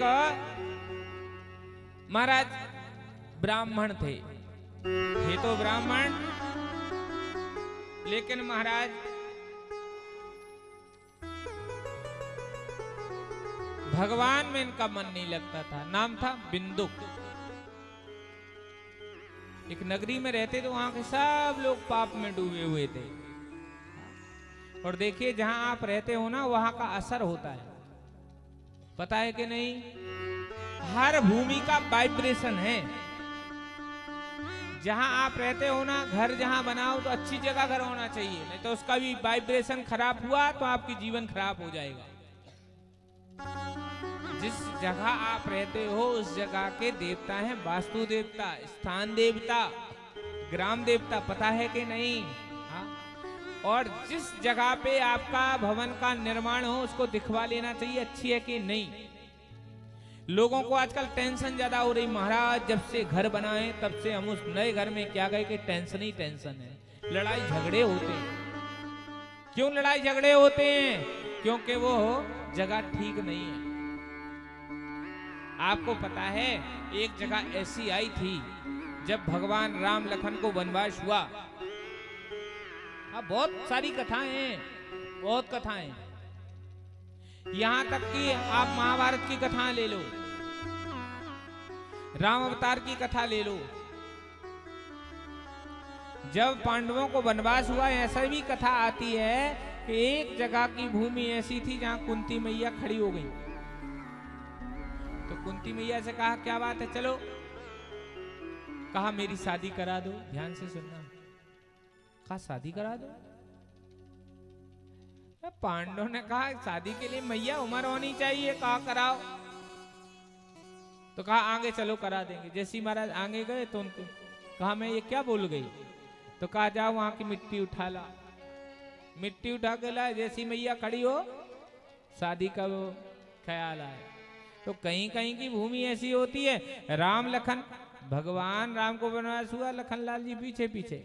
महाराज ब्राह्मण थे तो ब्राह्मण, लेकिन महाराज भगवान में इनका मन नहीं लगता था। नाम था बिंदुक। एक नगरी में रहते तो वहां के सब लोग पाप में डूबे हुए थे। और देखिए जहां आप रहते हो ना वहां का असर होता है, पता है कि नहीं? हर भूमि का वाइब्रेशन है। जहां आप रहते हो ना, घर जहां बनाओ तो अच्छी जगह घर होना चाहिए, नहीं तो उसका भी वाइब्रेशन खराब हुआ तो आपकी जीवन खराब हो जाएगा। जिस जगह आप रहते हो उस जगह के देवता हैं वास्तु देवता, स्थान देवता, ग्राम देवता, पता है कि नहीं? हाँ? और जिस जगह पे आपका भवन का निर्माण हो उसको दिखवा लेना चाहिए अच्छी है कि नहीं। लोगों को आजकल टेंशन ज्यादा हो रही। महाराज जब से घर बनाए तब से हम उस नए घर में क्या गए कि टेंशन ही टेंशन है। लड़ाई झगड़े होते हैं। क्यों लड़ाई झगड़े होते हैं? क्योंकि वो जगह ठीक नहीं है। आपको पता है एक जगह ऐसी आई थी जब भगवान राम लखन को वनवास हुआ। अब बहुत सारी कथाएं हैं, बहुत कथाएं, यहां तक कि आप महाभारत की कथा ले लो, राम अवतार की कथा ले लो। जब पांडवों को वनवास हुआ ऐसा भी कथा आती है कि एक जगह की भूमि ऐसी थी जहां कुंती मैया खड़ी हो गई। तो कुंती मैया से कहा क्या बात है, चलो। कहा मेरी शादी करा दो। ध्यान से सुनना। कहा शादी करा दो। पांडवों ने कहा शादी के लिए मैया उम्र होनी चाहिए, कहा कराओ। तो कहा आगे चलो करा देंगे। जैसी महाराज आगे गए तो उनको कहा मैं ये क्या बोल गई? तो कहा जाओ वहां की मिट्टी उठा ला। मिट्टी उठा के लाए। जैसी मैया खड़ी हो शादी का वो ख्याल आए। तो कहीं कहीं की भूमि ऐसी होती है। राम लखन, भगवान राम को वनवास हुआ, लखन लाल जी पीछे पीछे।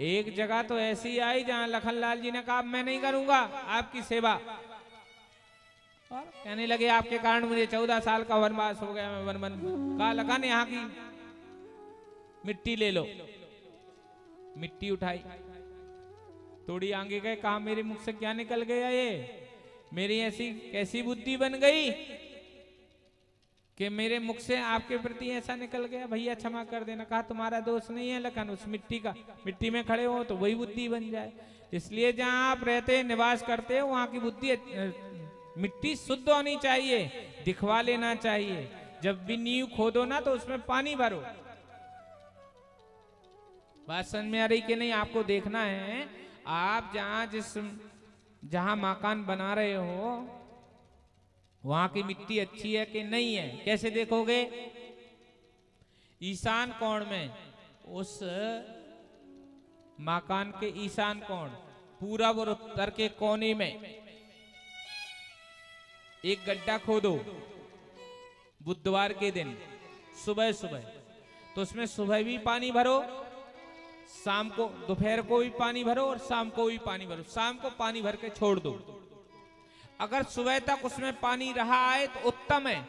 एक जगह तो ऐसी आई जहां लखन लाल जी ने कहा मैं नहीं करूंगा आपकी सेवा, और कहने लगे आपके कारण मुझे 14 साल का वनवास हो गया, मैं वन। कहा लखन यहाँ की मिट्टी ले लो। मिट्टी उठाई, थोड़ी आगे गए, कहा मेरे मुख से क्या निकल गया ये? मेरी ऐसी कैसी बुद्धि बन गई कि मेरे मुख से आपके प्रति ऐसा निकल गया? भैया क्षमा कर देना। कहा तुम्हारा दोष नहीं है लखन, उस मिट्टी का। मिट्टी में खड़े हो तो वही बुद्धि बन जाए। इसलिए जहां आप रहते निवास करते हो वहां की बुद्धि मिट्टी शुद्ध होनी चाहिए, दिखवा लेना चाहिए। जब भी नींव खोदो ना तो उसमें पानी भरो। बात समझ में आ रही कि नहीं? आपको देखना है आप जहां मकान बना रहे हो वहां की मिट्टी अच्छी है कि नहीं है। कैसे देखोगे? ईशान कोण में, उस मकान के ईशान कोण, पूरब और उत्तर के कोने में एक गड्ढा खोदो बुधवार के दिन सुबह सुबह। तो उसमें सुबह भी पानी भरो, शाम को दोपहर को भी पानी भरो और शाम को भी पानी भरो। शाम को पानी भर के छोड़ दो। अगर सुबह तक उसमें पानी रहा है तो उत्तम है।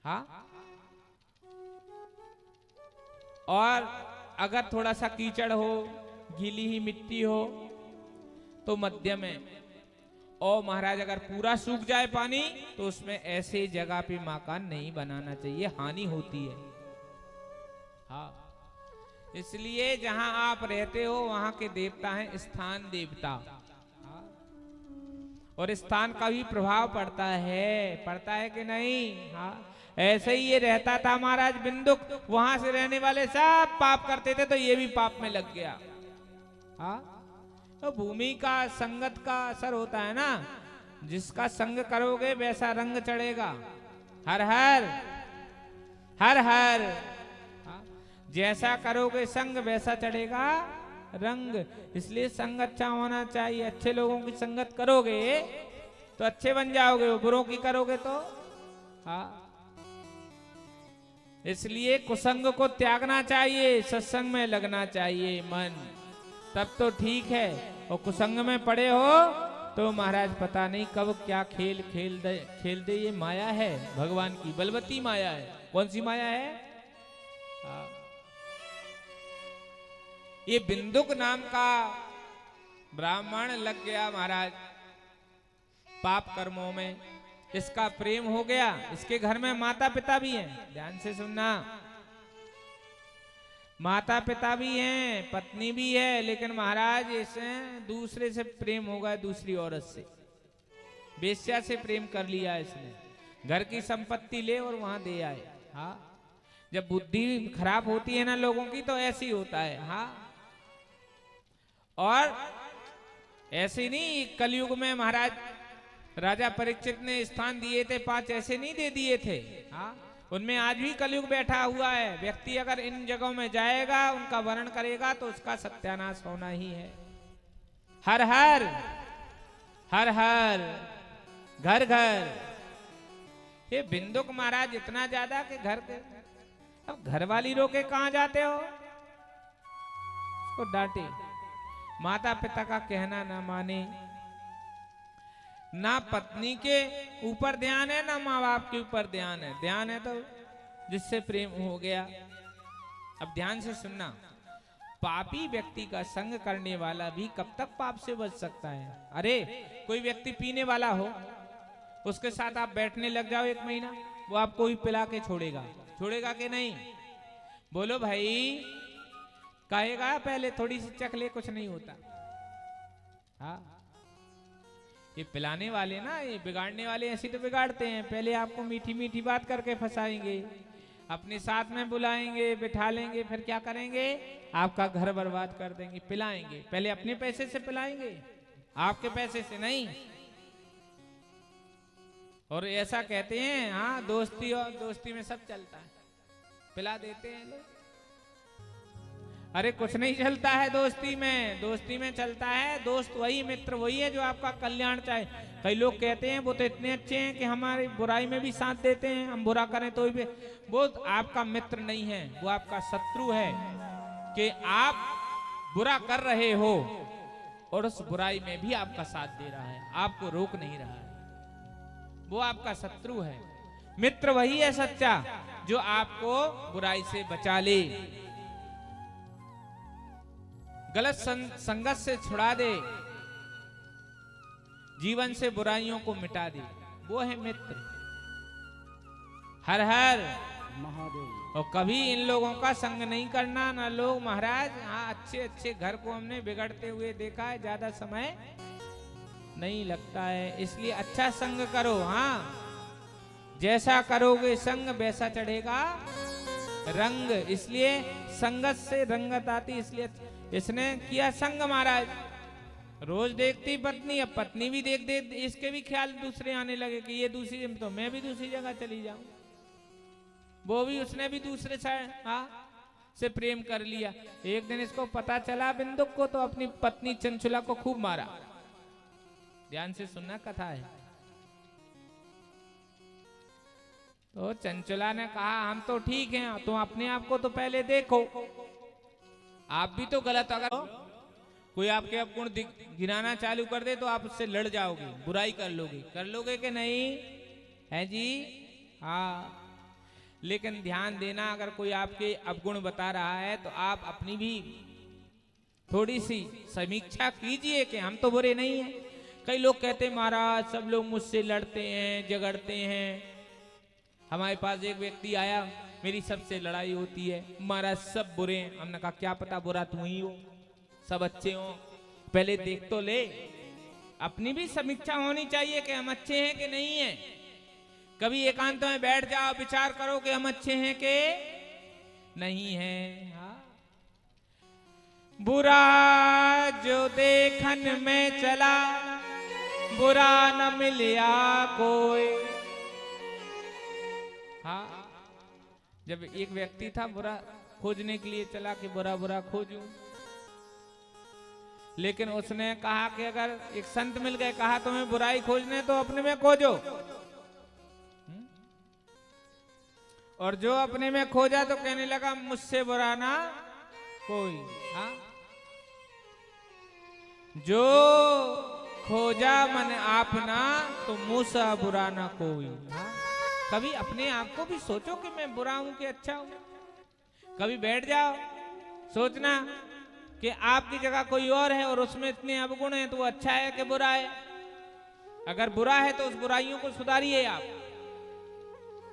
हाँ, और अगर थोड़ा सा कीचड़ हो, गीली ही मिट्टी हो तो मध्यम है। और महाराज अगर पूरा सूख जाए पानी तो उसमें ऐसे जगह पे मकान नहीं बनाना चाहिए, हानि होती है। हाँ, इसलिए जहां आप रहते हो वहां के देवता हैं स्थान देवता। हाँ? और स्थान का भी प्रभाव पड़ता है कि नहीं? हाँ, ऐसे ही ये रहता था महाराज बिंदुक, वहां से रहने वाले सब पाप करते थे तो ये भी पाप में लग गया। हाँ, तो भूमि का संगत का असर होता है ना, जिसका संग करोगे वैसा रंग चढ़ेगा। हर हर हर हर। हाँ? जैसा करोगे संग वैसा चढ़ेगा रंग। इसलिए संग अच्छा होना चाहिए। अच्छे लोगों की संगत करोगे तो अच्छे बन जाओगे, बुरों की करोगे तो हाँ। इसलिए कुसंग को त्यागना चाहिए, सत्संग में लगना चाहिए मन, तब तो ठीक है। और कुसंग में पड़े हो तो महाराज पता नहीं कब क्या खेल खेल दे। ये माया है भगवान की, बलवती माया है। कौन सी माया है? ये बिंदुक नाम का ब्राह्मण लग गया महाराज पाप कर्मों में, इसका प्रेम हो गया। इसके घर में माता पिता भी हैं, ध्यान से सुनना। माता पिता भी हैं, पत्नी भी है, लेकिन महाराज इसे दूसरे से प्रेम हो गया, दूसरी औरत से, वेश्या से प्रेम कर लिया इसने। घर की संपत्ति ले और वहां दे आए। हाँ, जब बुद्धि खराब होती है ना लोगों की तो ऐसे ही होता है। हाँ, और ऐसे नहीं कलयुग में महाराज राजा परीक्षित ने स्थान दिए थे 5, ऐसे नहीं दे दिए थे। हाँ, उनमें आज भी कलयुग बैठा हुआ है। व्यक्ति अगर इन जगहों में जाएगा, उनका वर्णन करेगा तो उसका सत्यानाश होना ही है। हर हर हर हर घर घर। ये बिंदुक महाराज इतना ज्यादा कि घर के, अब घर वाली रोके कहां जाते हो, उसको डांटे। माता पिता का कहना ना माने, ना पत्नी के ऊपर ध्यान है ना माँ बाप के ऊपर ध्यान है। ध्यान है तो जिससे प्रेम हो गया। अब ध्यान से सुनना, पापी व्यक्ति का संग करने वाला भी कब तक पाप से बच सकता है? अरे कोई व्यक्ति पीने वाला हो, उसके साथ आप बैठने लग जाओ 1 महीना, वो आपको ही पिला के छोड़ेगा। छोड़ेगा कि नहीं? बोलो भाई। कहेगा पहले थोड़ी सी चख ले, कुछ नहीं होता। हाँ, ये पिलाने वाले ना, ये बिगाड़ने वाले ऐसे तो बिगाड़ते हैं। पहले आपको मीठी मीठी बात करके फंसाएंगे, अपने साथ में बुलाएंगे, बिठा लेंगे, फिर क्या करेंगे? आपका घर बर्बाद कर देंगे। पिलाएंगे पहले अपने पैसे से पिलाएंगे, आपके पैसे से नहीं। और ऐसा कहते हैं हाँ दोस्ती, और दोस्ती में सब चलता है, पिला देते हैं लोग। अरे कुछ नहीं चलता है दोस्ती में। दोस्ती में चलता है दोस्त वही, मित्र वही है जो आपका कल्याण चाहे। कई लोग कहते हैं वो तो इतने अच्छे हैं कि हमारी बुराई में भी साथ देते हैं, हम बुरा करें तो भी। वो आपका मित्र नहीं है, वो आपका शत्रु है। कि आप बुरा कर रहे हो और उस बुराई में भी आपका साथ दे रहा है, आपको रोक नहीं रहा है, वो आपका शत्रु है। मित्र वही है सच्चा जो आपको बुराई से बचा ले, गलत संगत से छुड़ा दे, जीवन से बुराइयों को मिटा दे, वो है मित्र। हर हर महादेव। और कभी इन लोगों का संग नहीं करना ना। लोग महाराज हाँ अच्छे अच्छे घर को हमने बिगड़ते हुए देखा है, ज्यादा समय नहीं लगता है। इसलिए अच्छा संग करो। हाँ, जैसा करोगे संग वैसा चढ़ेगा रंग। इसलिए संगत से रंगत आती। इसलिए इसने किया संग महाराज। रोज देखती पत्नी, अब पत्नी भी देख देख इसके भी ख्याल दूसरे आने लगे कि ये दूसरी, तो मैं भी दूसरी जगह चली जाऊं। वो भी, उसने भी दूसरे से प्रेम कर लिया। एक दिन इसको पता चला बिंदुक को, तो अपनी पत्नी चंचुला को खूब मारा। ध्यान से सुनना कथा है। तो चंचुला ने कहा हम तो ठीक हैं, तुम अपने आप को तो पहले देखो, आप भी तो गलत। अगर कोई आपके अपगुण गिनाना चालू कर दे तो आप उससे लड़ जाओगे, बुराई कर लोगे कि नहीं है जी? हाँ, लेकिन ध्यान देना, अगर कोई आपके अवगुण बता रहा है तो आप अपनी भी थोड़ी सी समीक्षा कीजिए कि हम तो बुरे नहीं हैं। कई लोग कहते हैं महाराज सब लोग मुझसे लड़ते हैं झगड़ते हैं। हमारे पास एक व्यक्ति आया, मेरी सबसे लड़ाई होती है महाराज, सब बुरे हैं। हमने कहा क्या पता बुरा तू ही हो, सब अच्छे हो, पहले देख तो ले। अपनी भी समीक्षा होनी चाहिए कि हम अच्छे हैं कि नहीं हैं। कभी एकांत में बैठ जाओ, विचार करो कि हम अच्छे हैं कि नहीं हैं। हाँ? बुरा जो देखन में चला, बुरा न मिलिया कोई। हाँ, जब एक व्यक्ति था बुरा खोजने के लिए चला कि बुरा बुरा खोजूं, लेकिन उसने कहा कि अगर एक संत मिल गए, कहा तुम्हें बुराई खोजने तो अपने में खोजो। और जो अपने में खोजा तो कहने लगा मुझसे बुरा ना कोई। हाँ? जो खोजा मन आपना तो मुझसे बुरा ना कोई। हाँ? कभी अपने आप को भी सोचो कि मैं बुरा हूं कि अच्छा हूं। कभी बैठ जाओ सोचना कि आपकी जगह कोई और है और उसमें इतने अवगुण हैं, तो वो अच्छा है कि बुरा है। अगर बुरा है तो उस बुराइयों को सुधारिए आप।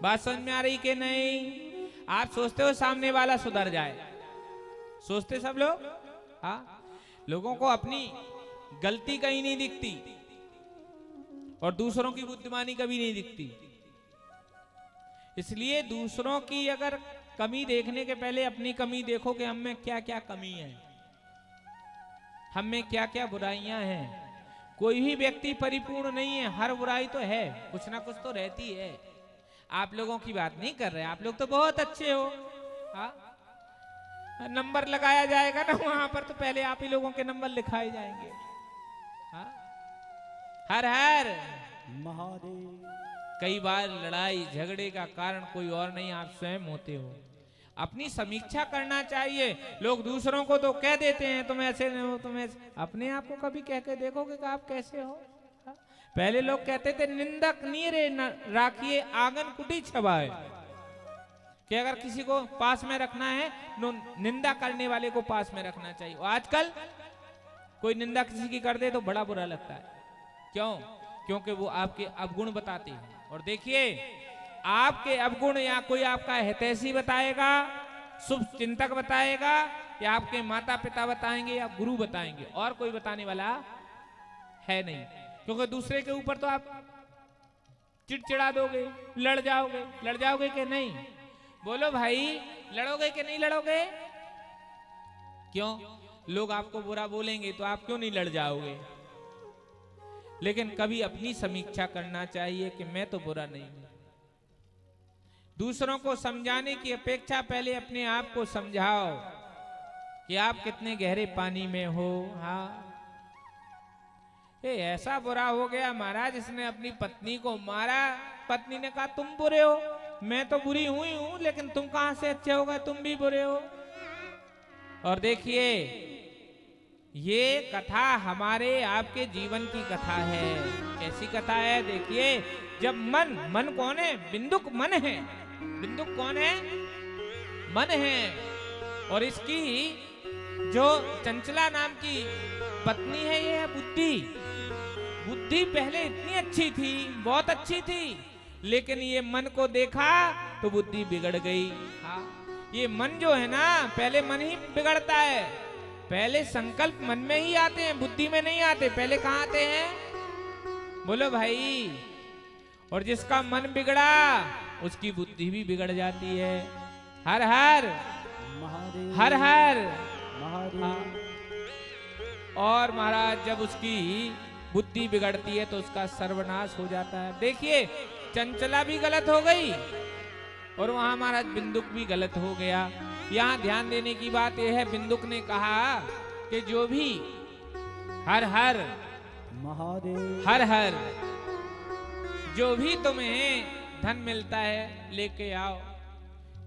बात समझ में आ रही कि नहीं? आप सोचते हो सामने वाला सुधर जाए, सोचते सब लोग। हाँ, लोगों को अपनी गलती कहीं नहीं दिखती और दूसरों की बुद्धिमानी कभी नहीं दिखती। इसलिए दूसरों की अगर कमी देखने के पहले अपनी कमी देखो कि हम में क्या क्या कमी है, हम में क्या क्या बुराइयां हैं। कोई भी व्यक्ति परिपूर्ण नहीं है, हर बुराई तो है, कुछ ना कुछ तो रहती है। आप लोगों की बात नहीं कर रहे, आप लोग तो बहुत अच्छे हो। हाँ? नंबर लगाया जाएगा ना वहां पर, तो पहले आप ही लोगों के नंबर लिखाए जाएंगे। हाँ? हर हर महादेव। कई बार लड़ाई झगड़े का कारण कोई और नहीं, आप स्वयं होते हो। अपनी समीक्षा करना चाहिए। लोग दूसरों को तो कह देते हैं तुम ऐसे नहीं हो, तुम ऐसे, अपने आप को कभी कह के देखोगे कि आप कैसे हो। हाँ? पहले लोग कहते थे निंदक नीरे राखिए आंगन कुटी छबाए, कि अगर किसी को पास में रखना है निंदा करने वाले को पास में रखना चाहिए। और आजकल कोई निंदा किसी की कर दे तो बड़ा बुरा लगता है। क्यों? क्योंकि वो आपके अवगुण बताते हैं। और देखिए, आपके अवगुण या कोई आपका हितैषी बताएगा, शुभ चिंतक बताएगा, या आपके माता पिता बताएंगे, या गुरु बताएंगे, और कोई बताने वाला है नहीं। क्योंकि दूसरे के ऊपर तो आप चिड़चिड़ा दोगे, लड़ जाओगे कि नहीं? बोलो भाई, लड़ोगे कि नहीं लड़ोगे? क्यों? लोग आपको बुरा बोलेंगे तो आप क्यों नहीं लड़ जाओगे? लेकिन कभी अपनी समीक्षा करना चाहिए कि मैं तो बुरा नहीं हूं। दूसरों को समझाने की अपेक्षा पहले अपने आप को समझाओ कि आप कितने गहरे पानी में हो। हाँ, ये ऐसा बुरा हो गया महाराज, इसने अपनी पत्नी को मारा। पत्नी ने कहा तुम बुरे हो, मैं तो बुरी हुई हूं, लेकिन तुम कहां से अच्छे हो गए, तुम भी बुरे हो। और देखिए, ये कथा हमारे आपके जीवन की कथा है। कैसी कथा है? देखिए, जब मन कौन है? बिंदुक मन है। बिंदुक कौन है? मन है। और इसकी जो चंचला नाम की पत्नी है, ये है बुद्धि। बुद्धि पहले इतनी अच्छी थी, बहुत अच्छी थी, लेकिन ये मन को देखा तो बुद्धि बिगड़ गई। हाँ, ये मन जो है ना, पहले मन ही बिगड़ता है। पहले संकल्प मन में ही आते हैं, बुद्धि में नहीं आते। पहले कहाँ आते हैं? बोलो भाई। और जिसका मन बिगड़ा उसकी बुद्धि भी बिगड़ जाती है। हर हर महादेव। हर हर महादेव। और महाराज, जब उसकी बुद्धि बिगड़ती है तो उसका सर्वनाश हो जाता है। देखिए, चंचला भी गलत हो गई और वहां महाराज बिंदुक भी गलत हो गया। यहाँ ध्यान देने की बात यह है, बिंदुक ने कहा कि जो भी हर हर महादेव। हर हर जो भी तुम्हें धन मिलता है लेके आओ।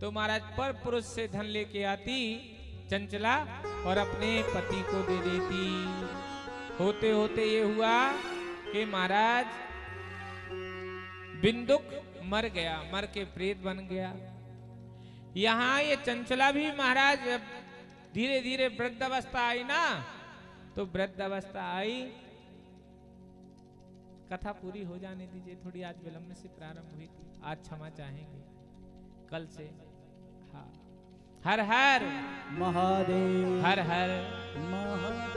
तो महाराज पर पुरुष से धन लेके आती चंचला और अपने पति को दे देती। होते होते ये हुआ कि महाराज बिंदुक मर गया, मर के प्रेत बन गया। यहाँ ये चंचला भी महाराज धीरे धीरे वृद्धावस्था आई ना, तो वृद्धावस्था आई कथा पूरी हो जाने दीजिए, थोड़ी आज विलंब से प्रारंभ हुई थी, आज क्षमा चाहेंगे, कल से। हाँ, हर हर महादेव हर हर महादेव।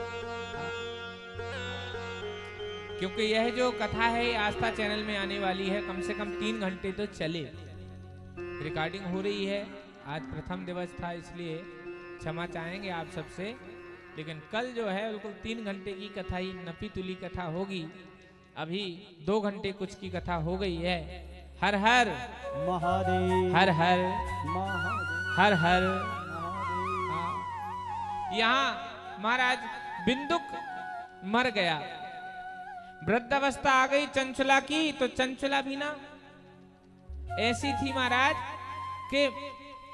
क्योंकि यह जो कथा है आस्था चैनल में आने वाली है, कम से कम 3 घंटे तो चले। रिकॉर्डिंग हो रही है, आज प्रथम दिवस था इसलिए क्षमा चाहेंगे आप सबसे, लेकिन कल जो है बिल्कुल 3 घंटे की कथा ही नपी तुली कथा होगी। अभी 2 घंटे कुछ की कथा हो गई है। हर हर महादेव हर हर महादेव हर हर। महादेव। हाँ। यहाँ महाराज बिंदुक मर गया, वृद्धावस्था आ गई चंचला की, तो चंचला भी ना ऐसी थी महाराज कि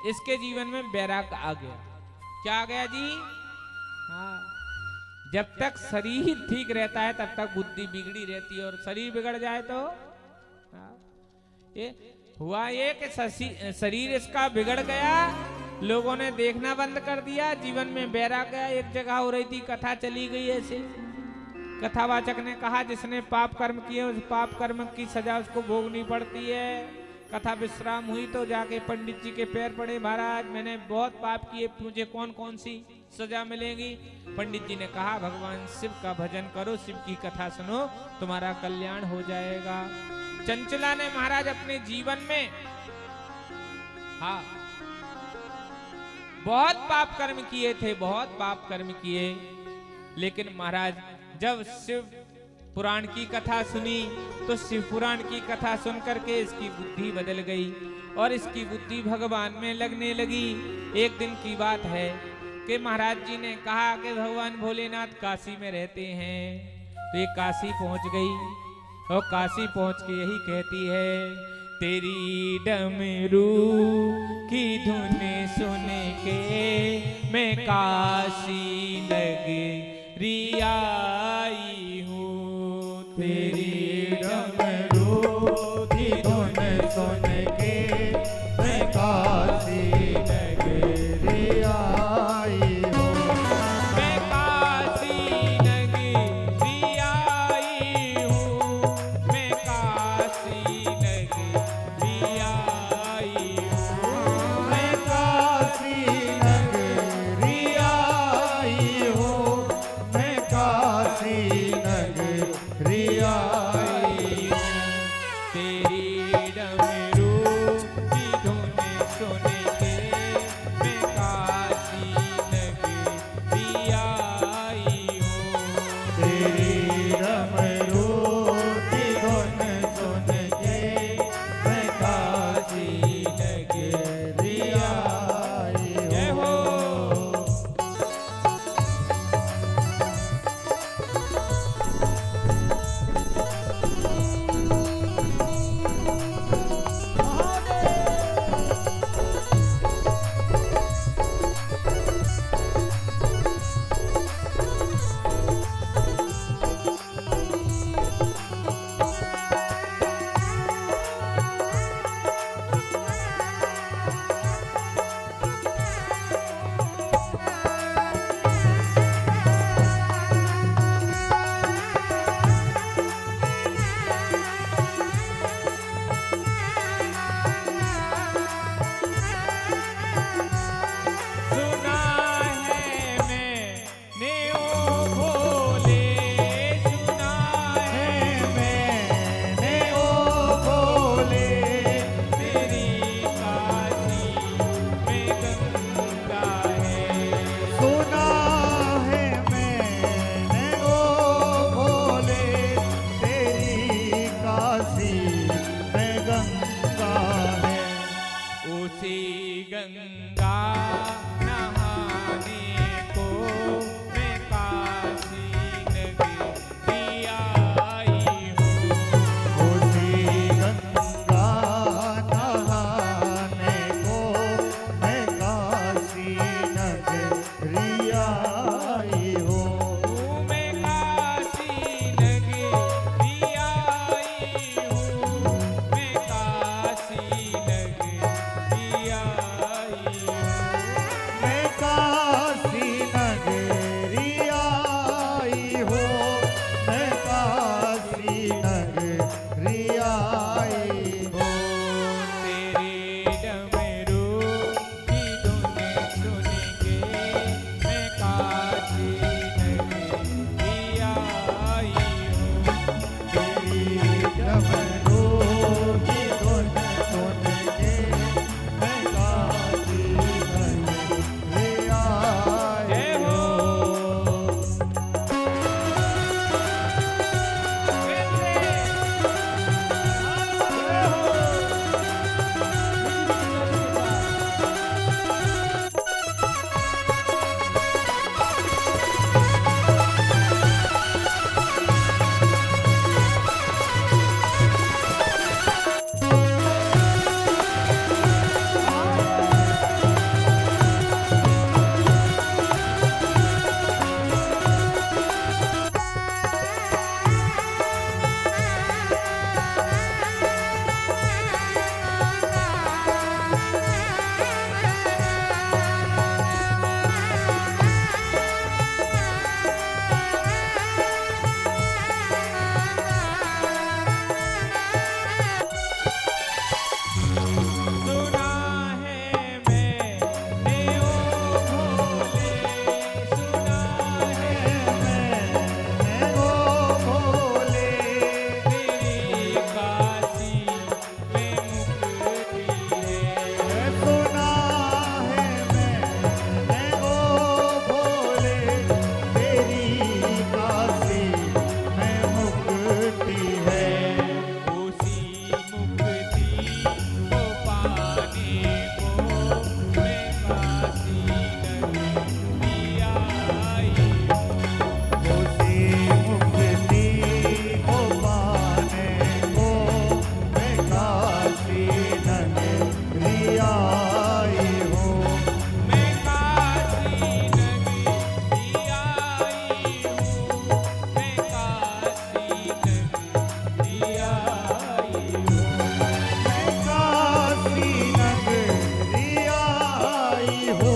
इसके जीवन में बैराग आ गया। क्या आ गया जी? हाँ, जब तक शरीर ठीक रहता है तब तक बुद्धि बिगड़ी रहती है, और शरीर बिगड़ जाए तो हाँ, ये हुआ ये कि शरीर इसका बिगड़ गया, लोगों ने देखना बंद कर दिया, जीवन में बैराग गया। एक जगह हो रही थी, कथा चली गई ऐसे, कथावाचक ने कहा जिसने पाप कर्म किए उस पाप कर्म की सजा उसको भोगनी पड़ती है। कथा विश्राम हुई तो जाके पंडित जी के पैर पड़े, महाराज मैंने बहुत पाप किए, मुझे कौन कौन सी सजा मिलेगी? पंडित जी ने कहा भगवान शिव का भजन करो, शिव की कथा सुनो, तुम्हारा कल्याण हो जाएगा। चंचला ने महाराज अपने जीवन में हाँ बहुत पाप कर्म किए थे, बहुत पाप कर्म किए, लेकिन महाराज जब शिव पुराण की कथा सुनी तो शिव पुराण की कथा सुन करके इसकी बुद्धि बदल गई और इसकी बुद्धि भगवान में लगने लगी। एक दिन की बात है कि महाराज जी ने कहा कि भगवान भोलेनाथ काशी में रहते हैं, तो ये काशी पहुंच गई और काशी पहुंच के यही कहती है, तेरी डमरू की धुन सुन के मैं काशी नगरी आई हूँ, तेरी डमरू की धुन सुन के मैं काशी नगरी आई हूँ, मैं काशी नगरी आई हूँ, मैं काशी नगरी आई हूँ, मैं काशी नगरी आई हूँ, मैं काशी नगरी आई हूँ, तेरी डमरू की धुन सुन के मैं काशी नगरी आई हूँ, तेरी डमरू की धुन सुन के मैं काशी नगरी आई जय हो। हूँ। सुना है मैंने ओ भोले, सुना है मैंने ओ भोले तेरी काशी में गंगा है, सुना है मैंने ओ भोले तेरी काशी में गंगा है, उसी गंगा नहाने को मैं काशी नगरी आई हूँ, उसी गंगा नहाने को मैं काशी नगरी आई हूँ, मैं काशी नगरी आई हूँ, मैं काशी नगरी आई हूँ, मैं काशी नगरी हो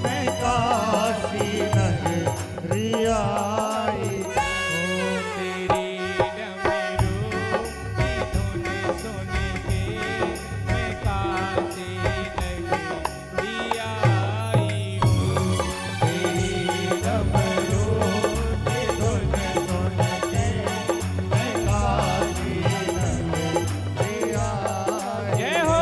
मैं काशी नगरी आई तेरी डमरू की धुन सुन के मैं काशी नगरी आई हूँ। तेरी डमरू की धुन सुन के मैं काशी नगरी आई जय हो।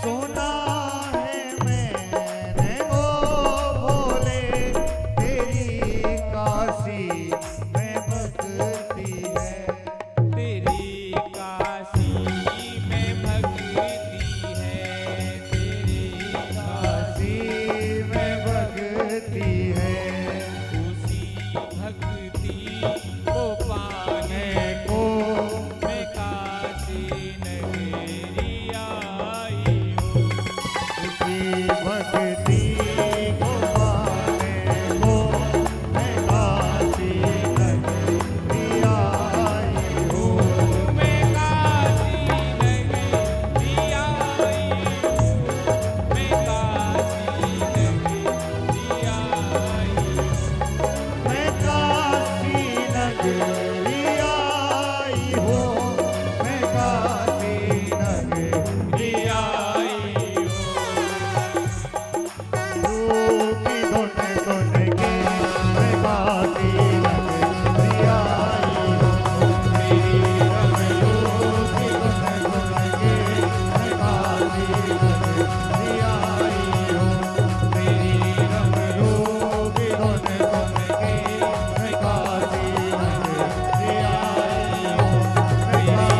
सुना है मैंने ओ भोले तेरी काशी में भक्ति है तेरी काशी में भक्ति है। तेरी काशी में भक्ति है उसी भक्ति को पाने को मैं काशी नगरी आई हूँ। उसी भक्ति को पाने को मैं काशी नगरी आई हूँ मैं काशी नगरी आई हूँ। मैं काशी नगरी आई हूँ। मैं काशी नगरी आई हूँ मैं काशी नगरी आई हूँ। की धुन सुन के मैं काशी नगरी आई हूँ मेरी डमरू की धुन सुन के मैं काशी नगरी आई हूँ तेरी डमरू की धुन सुन के मैं काशी नगरी आई हूँ मैं काशी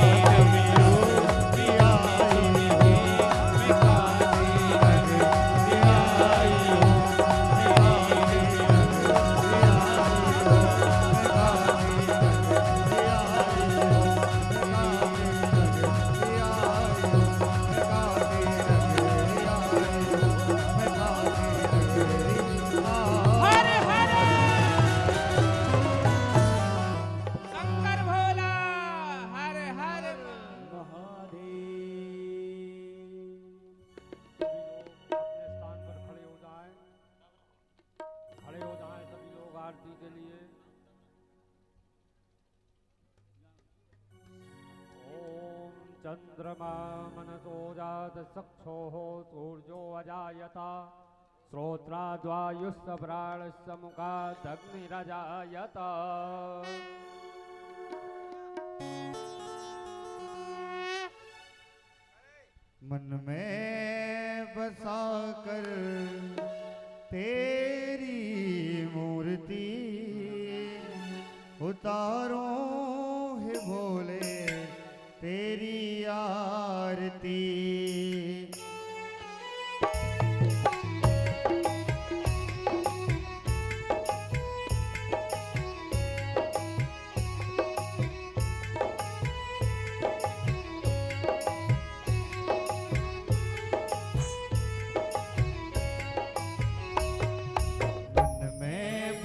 नगरी आई हूँ मैं काशी नगरी आई हूँ हर हर शंकर भोला हर हर महादेव। अपने स्थान पर खड़े हो जाएं। खड़े हो जाएं सभी लोग आरती के लिए। ओम चंद्रमा मनसो जात सक्षो सूर्यो अजायता श्रोत्राद्वायुस्य प्राणस्य मुखादग्निरजायत। मन में बसा कर तेरी मूर्ति उतारो है भोले तेरी आरती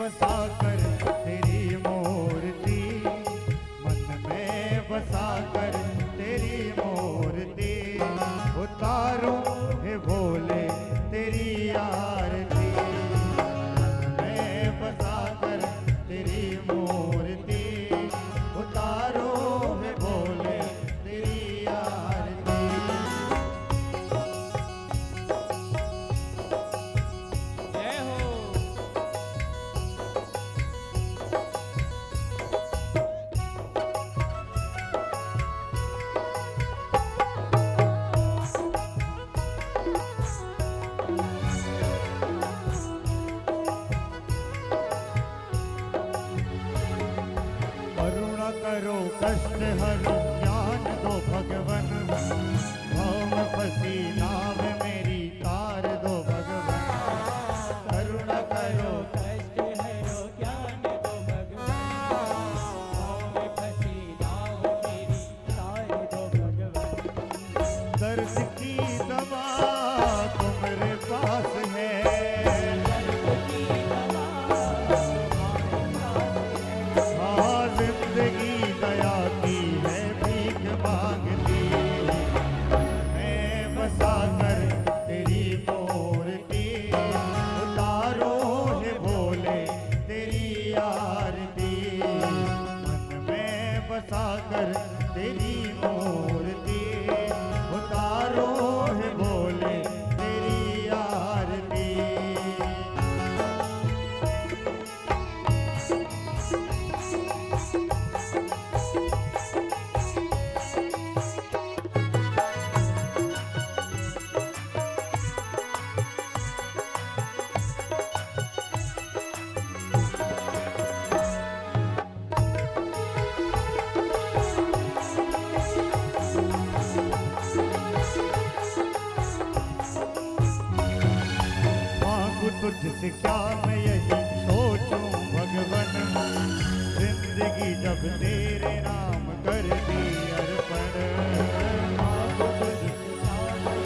बसा कर तेरी मूर्ति मन में बसा कर तेरी मूर्ति तुझसे क्या मैं यही सोचूं भगवन, जिंदगी जब तेरे नाम कर दी अर्पण। अब तुझसे क्या मैं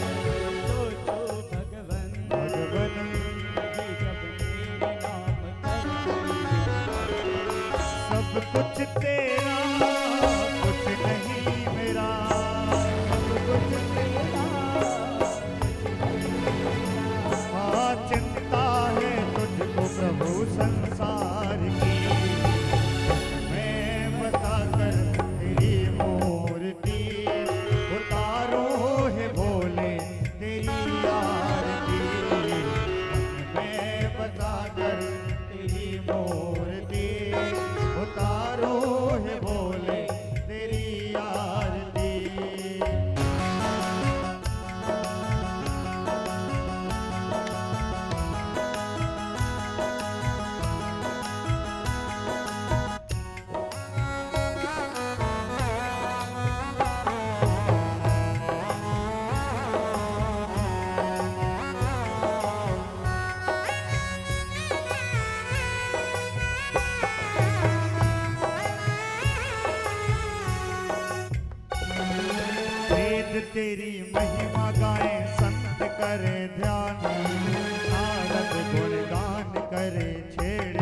सोचूं भगवन, भगवन जिंदगी जब तेरे नाम कर दी। सब कुछ तेरा कुछ नहीं मेरा, सब कुछ तेरा चिंता है तुझको प्रभु संसार की, मैं बता कर तेरी मूर्ति उतारो है भोले तेरी आरती, मैं बता कर तेरी मूर्ति उतारो है भोले तेरी आरती। वेद तेरी महिमा गाए संत करे ध्यान, नारद गुणगान करे छेड़